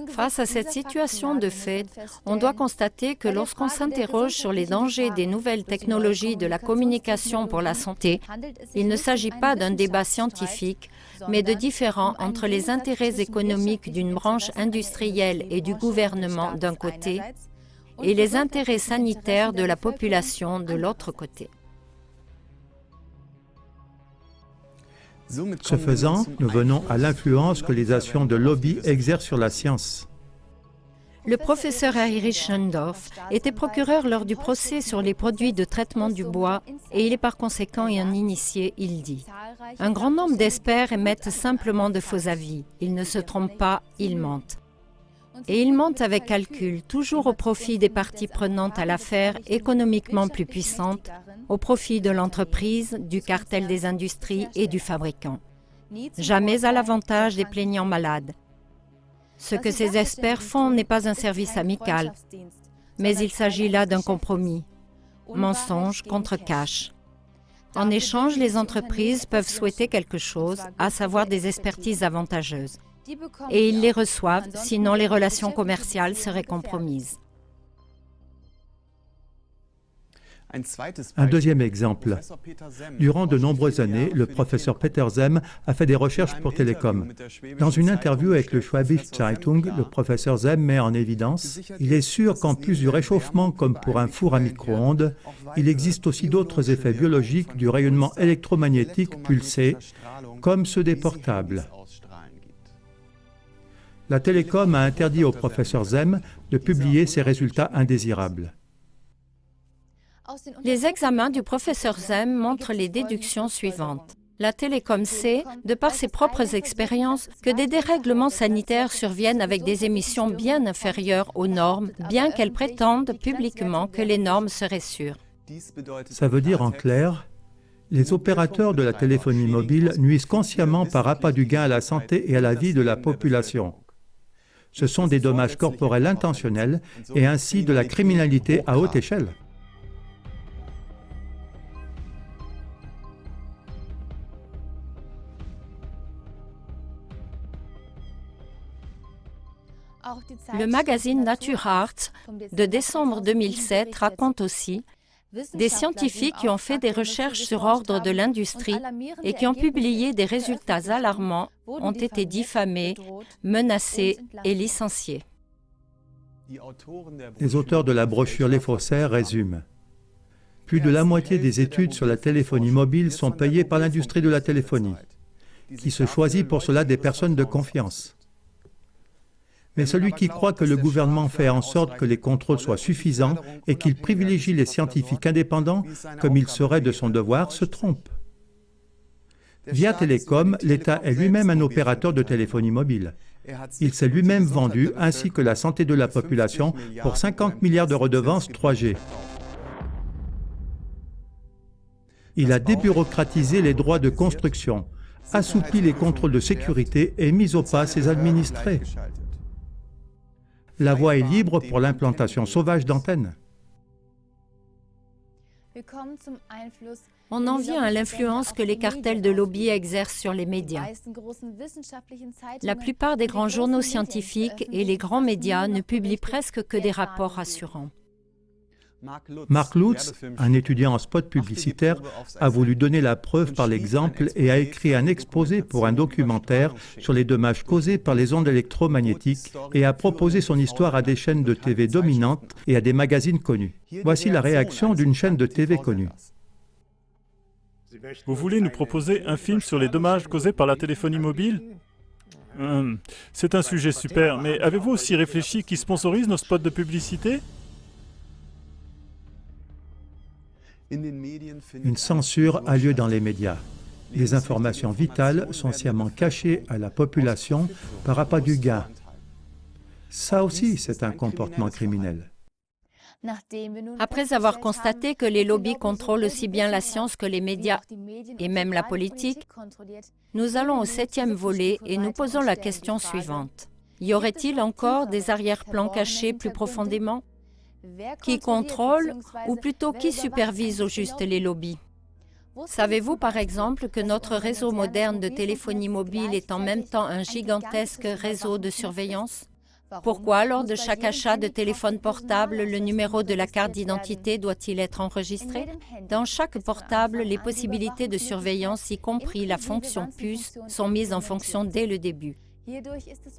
Face à cette situation de fait, on doit constater que lorsqu'on s'interroge sur les dangers des nouvelles technologies de la communication pour la santé, il ne s'agit pas d'un débat scientifique, mais de différends entre les intérêts économiques d'une branche industrielle et du gouvernement d'un côté, et les intérêts sanitaires de la population de l'autre côté. Ce faisant, nous venons à l'influence que les actions de lobby exercent sur la science. Le professeur Heinrich Schendorf était procureur lors du procès sur les produits de traitement du bois et il est par conséquent un initié, il dit. Un grand nombre d'experts émettent simplement de faux avis. Ils ne se trompent pas, ils mentent. Et ils mentent avec calcul, toujours au profit des parties prenantes à l'affaire économiquement plus puissantes, au profit de l'entreprise, du cartel des industries et du fabricant. Jamais à l'avantage des plaignants malades. Ce que ces experts font n'est pas un service amical, mais il s'agit là d'un compromis. Mensonge contre cash. En échange, les entreprises peuvent souhaiter quelque chose, à savoir des expertises avantageuses. Et ils les reçoivent, sinon les relations commerciales seraient compromises. Un deuxième exemple. Durant de nombreuses années, le professeur Peter Zem a fait des recherches pour Télécom. Dans une interview avec le Schwäbische Zeitung, le professeur Zem met en évidence « Il est sûr qu'en plus du réchauffement comme pour un four à micro-ondes, il existe aussi d'autres effets biologiques du rayonnement électromagnétique pulsé, comme ceux des portables. » La Télécom a interdit au professeur Zem de publier ces résultats indésirables. Les examens du professeur Zem montrent les déductions suivantes. La Télécom sait, de par ses propres expériences, que des dérèglements sanitaires surviennent avec des émissions bien inférieures aux normes, bien qu'elle prétende publiquement que les normes seraient sûres. Ça veut dire en clair, les opérateurs de la téléphonie mobile nuisent consciemment par appât du gain à la santé et à la vie de la population. Ce sont des dommages corporels intentionnels et ainsi de la criminalité à haute échelle. Le magazine Nature Arts de décembre 2007 raconte aussi des scientifiques qui ont fait des recherches sur ordre de l'industrie et qui ont publié des résultats alarmants ont été diffamés, menacés et licenciés. Les auteurs de la brochure Les Faussaires résument. Plus de la moitié des études sur la téléphonie mobile sont payées par l'industrie de la téléphonie, qui se choisit pour cela des personnes de confiance. Mais celui qui croit que le gouvernement fait en sorte que les contrôles soient suffisants et qu'il privilégie les scientifiques indépendants comme il serait de son devoir se trompe. Via Télécom, l'État est lui-même un opérateur de téléphonie mobile. Il s'est lui-même vendu, ainsi que la santé de la population, pour 50 milliards de redevances 3G. Il a débureaucratisé les droits de construction, assoupli les contrôles de sécurité et mis au pas ses administrés. La voie est libre pour l'implantation sauvage d'antennes. On en vient à l'influence que les cartels de lobby exercent sur les médias. La plupart des grands journaux scientifiques et les grands médias ne publient presque que des rapports rassurants. Mark Lutz, un étudiant en spot publicitaire, a voulu donner la preuve par l'exemple et a écrit un exposé pour un documentaire sur les dommages causés par les ondes électromagnétiques et a proposé son histoire à des chaînes de TV dominantes et à des magazines connus. Voici la réaction d'une chaîne de TV connue. Vous voulez nous proposer un film sur les dommages causés par la téléphonie mobile? C'est un sujet super, mais avez-vous aussi réfléchi qui sponsorise nos spots de publicité? Une censure a lieu dans les médias. Des informations vitales sont sciemment cachées à la population par appât du gain. Ça aussi, c'est un comportement criminel. Après avoir constaté que les lobbies contrôlent aussi bien la science que les médias et même la politique, nous allons au 7e volet et nous posons la question suivante. Y aurait-il encore des arrière-plans cachés plus profondément? Qui contrôle ou plutôt qui supervise au juste les lobbies? Savez-vous par exemple que notre réseau moderne de téléphonie mobile est en même temps un gigantesque réseau de surveillance? Pourquoi lors de chaque achat de téléphone portable, le numéro de la carte d'identité doit-il être enregistré? Dans chaque portable, les possibilités de surveillance, y compris la fonction puce, sont mises en fonction dès le début.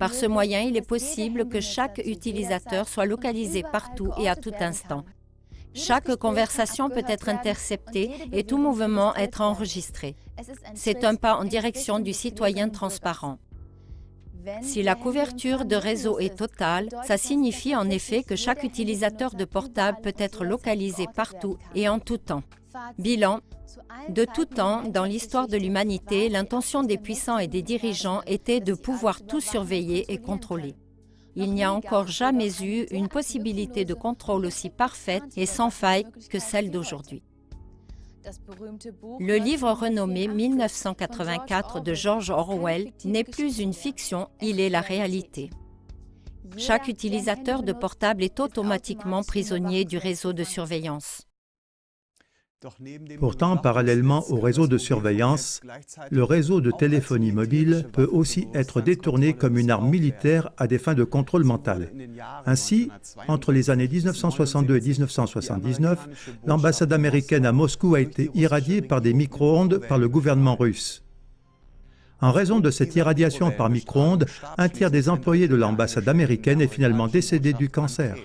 Par ce moyen, il est possible que chaque utilisateur soit localisé partout et à tout instant. Chaque conversation peut être interceptée et tout mouvement être enregistré. C'est un pas en direction du citoyen transparent. Si la couverture de réseau est totale, ça signifie en effet que chaque utilisateur de portable peut être localisé partout et en tout temps. Bilan. De tout temps, dans l'histoire de l'humanité, l'intention des puissants et des dirigeants était de pouvoir tout surveiller et contrôler. Il n'y a encore jamais eu une possibilité de contrôle aussi parfaite et sans faille que celle d'aujourd'hui. Le livre renommé 1984 de George Orwell n'est plus une fiction, il est la réalité. Chaque utilisateur de portable est automatiquement prisonnier du réseau de surveillance. Pourtant, parallèlement au réseau de surveillance, le réseau de téléphonie mobile peut aussi être détourné comme une arme militaire à des fins de contrôle mental. Ainsi, entre les années 1962 et 1979, l'ambassade américaine à Moscou a été irradiée par des micro-ondes par le gouvernement russe. En raison de cette irradiation par micro-ondes, un tiers des employés de l'ambassade américaine est finalement décédé du cancer.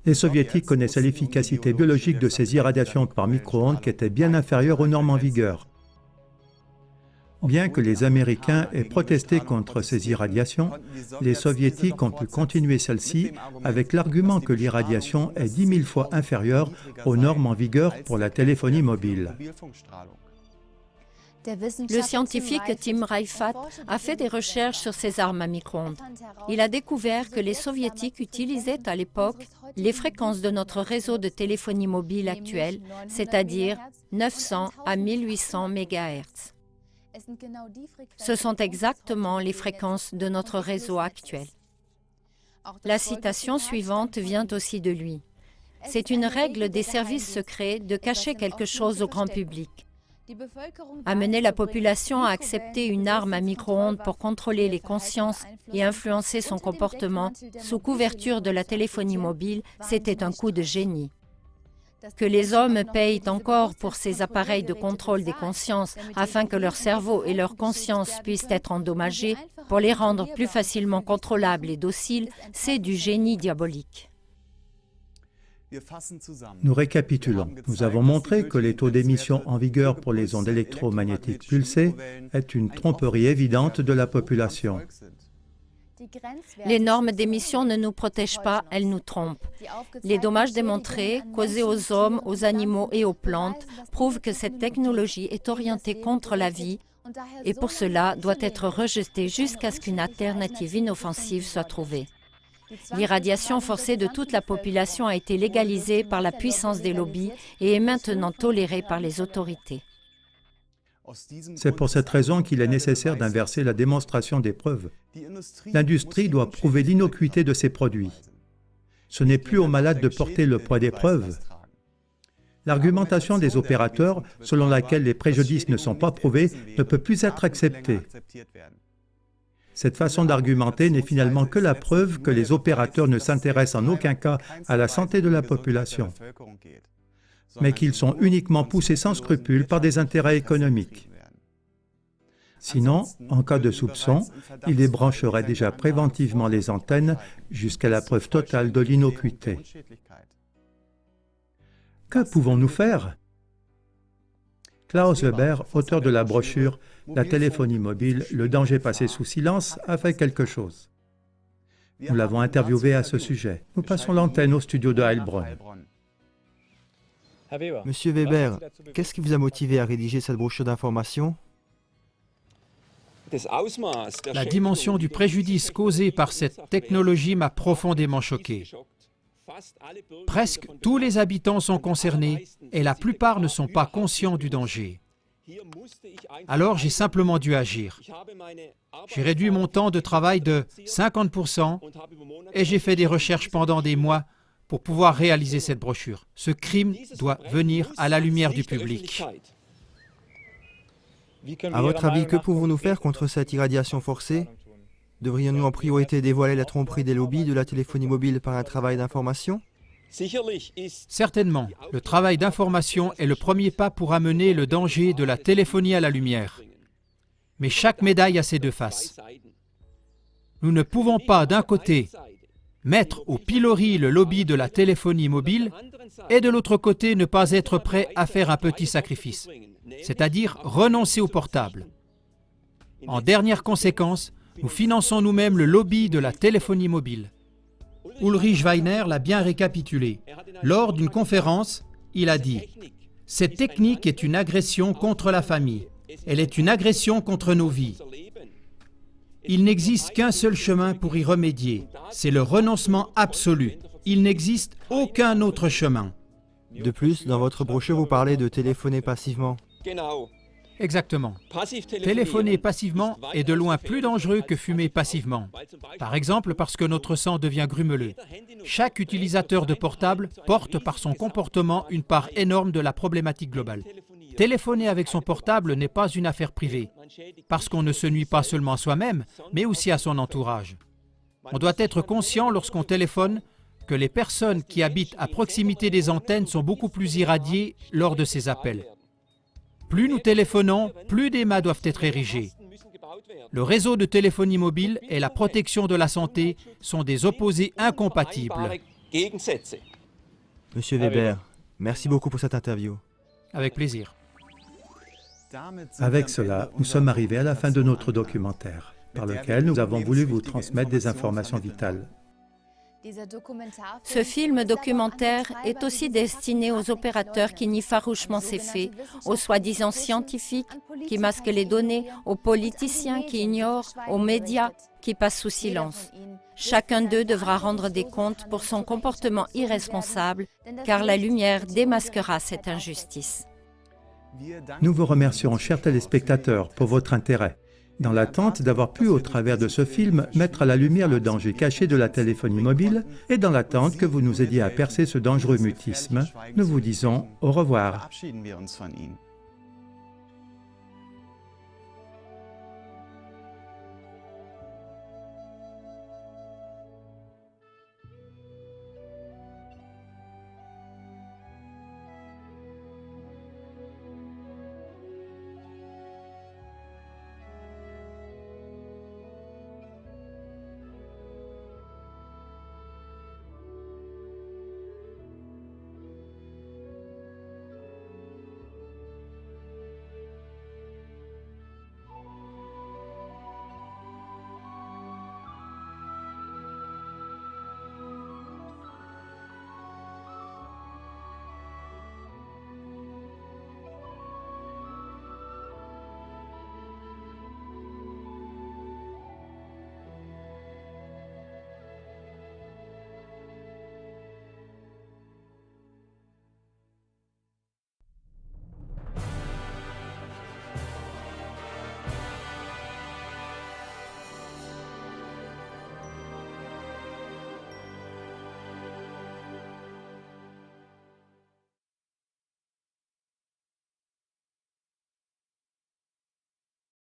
Les Soviétiques connaissaient l'efficacité biologique de ces irradiations par micro-ondes qui étaient bien inférieures aux normes en vigueur. Bien que les Américains aient protesté contre ces irradiations, les Soviétiques ont pu continuer celles-ci avec l'argument que l'irradiation est 10 000 fois inférieure aux normes en vigueur pour la téléphonie mobile. Le scientifique Tim Reifat a fait des recherches sur ces armes à micro-ondes. Il a découvert que les Soviétiques utilisaient à l'époque les fréquences de notre réseau de téléphonie mobile actuel, c'est-à-dire 900 à 1800 MHz. Ce sont exactement les fréquences de notre réseau actuel. La citation suivante vient aussi de lui. C'est une règle des services secrets de cacher quelque chose au grand public. Amener la population à accepter une arme à micro-ondes pour contrôler les consciences et influencer son comportement sous couverture de la téléphonie mobile, c'était un coup de génie. Que les hommes payent encore pour ces appareils de contrôle des consciences afin que leur cerveau et leur conscience puissent être endommagés pour les rendre plus facilement contrôlables et dociles, c'est du génie diabolique. Nous récapitulons. Nous avons montré que les taux d'émission en vigueur pour les ondes électromagnétiques pulsées est une tromperie évidente de la population. Les normes d'émission ne nous protègent pas, elles nous trompent. Les dommages démontrés, causés aux hommes, aux animaux et aux plantes, prouvent que cette technologie est orientée contre la vie et pour cela doit être rejetée jusqu'à ce qu'une alternative inoffensive soit trouvée. L'irradiation forcée de toute la population a été légalisée par la puissance des lobbies et est maintenant tolérée par les autorités. C'est pour cette raison qu'il est nécessaire d'inverser la démonstration des preuves. L'industrie doit prouver l'innocuité de ses produits. Ce n'est plus aux malades de porter le poids des preuves. L'argumentation des opérateurs, selon laquelle les préjudices ne sont pas prouvés, ne peut plus être acceptée. Cette façon d'argumenter n'est finalement que la preuve que les opérateurs ne s'intéressent en aucun cas à la santé de la population, mais qu'ils sont uniquement poussés sans scrupule par des intérêts économiques. Sinon, en cas de soupçon, ils débrancheraient déjà préventivement les antennes jusqu'à la preuve totale de l'innocuité. Que pouvons-nous faire? Klaus Weber, auteur de la brochure « La téléphonie mobile, le danger passé sous silence » a fait quelque chose. Nous l'avons interviewé à ce sujet. Nous passons l'antenne au studio de Heilbronn. Monsieur Weber, qu'est-ce qui vous a motivé à rédiger cette brochure d'information? La dimension du préjudice causé par cette technologie m'a profondément choqué. Presque tous les habitants sont concernés et la plupart ne sont pas conscients du danger. Alors j'ai simplement dû agir. J'ai réduit mon temps de travail de 50% et j'ai fait des recherches pendant des mois pour pouvoir réaliser cette brochure. Ce crime doit venir à la lumière du public. À votre avis, que pouvons-nous faire contre cette irradiation forcée? Devrions-nous en priorité dévoiler la tromperie des lobbies de la téléphonie mobile par un travail d'information? Certainement, le travail d'information est le premier pas pour amener le danger de la téléphonie à la lumière. Mais chaque médaille a ses deux faces. Nous ne pouvons pas, d'un côté, mettre au pilori le lobby de la téléphonie mobile et de l'autre côté ne pas être prêt à faire un petit sacrifice, c'est-à-dire renoncer au portable. En dernière conséquence, nous finançons nous-mêmes le lobby de la téléphonie mobile. Ulrich Weiner l'a bien récapitulé. Lors d'une conférence, il a dit « Cette technique est une agression contre la famille. Elle est une agression contre nos vies. Il n'existe qu'un seul chemin pour y remédier. C'est le renoncement absolu. Il n'existe aucun autre chemin. » De plus, dans votre brochure, vous parlez de téléphoner passivement. Exactement. Téléphoner passivement est de loin plus dangereux que fumer passivement. Par exemple, parce que notre sang devient grumeleux. Chaque utilisateur de portable porte par son comportement une part énorme de la problématique globale. Téléphoner avec son portable n'est pas une affaire privée, parce qu'on ne se nuit pas seulement à soi-même, mais aussi à son entourage. On doit être conscient lorsqu'on téléphone que les personnes qui habitent à proximité des antennes sont beaucoup plus irradiées lors de ces appels. Plus nous téléphonons, plus des mâts doivent être érigés. Le réseau de téléphonie mobile et la protection de la santé sont des opposés incompatibles. Monsieur Weber, merci beaucoup pour cette interview. Avec plaisir. Avec cela, nous sommes arrivés à la fin de notre documentaire, par lequel nous avons voulu vous transmettre des informations vitales. Ce film documentaire est aussi destiné aux opérateurs qui nient farouchement ces faits, aux soi-disant scientifiques qui masquent les données, aux politiciens qui ignorent, aux médias qui passent sous silence. Chacun d'eux devra rendre des comptes pour son comportement irresponsable, car la lumière démasquera cette injustice. Nous vous remercions, chers téléspectateurs, pour votre intérêt. Dans l'attente d'avoir pu, au travers de ce film, mettre à la lumière le danger caché de la téléphonie mobile et dans l'attente que vous nous aidiez à percer ce dangereux mutisme, nous vous disons au revoir. Verabschieden wir uns von Ihnen.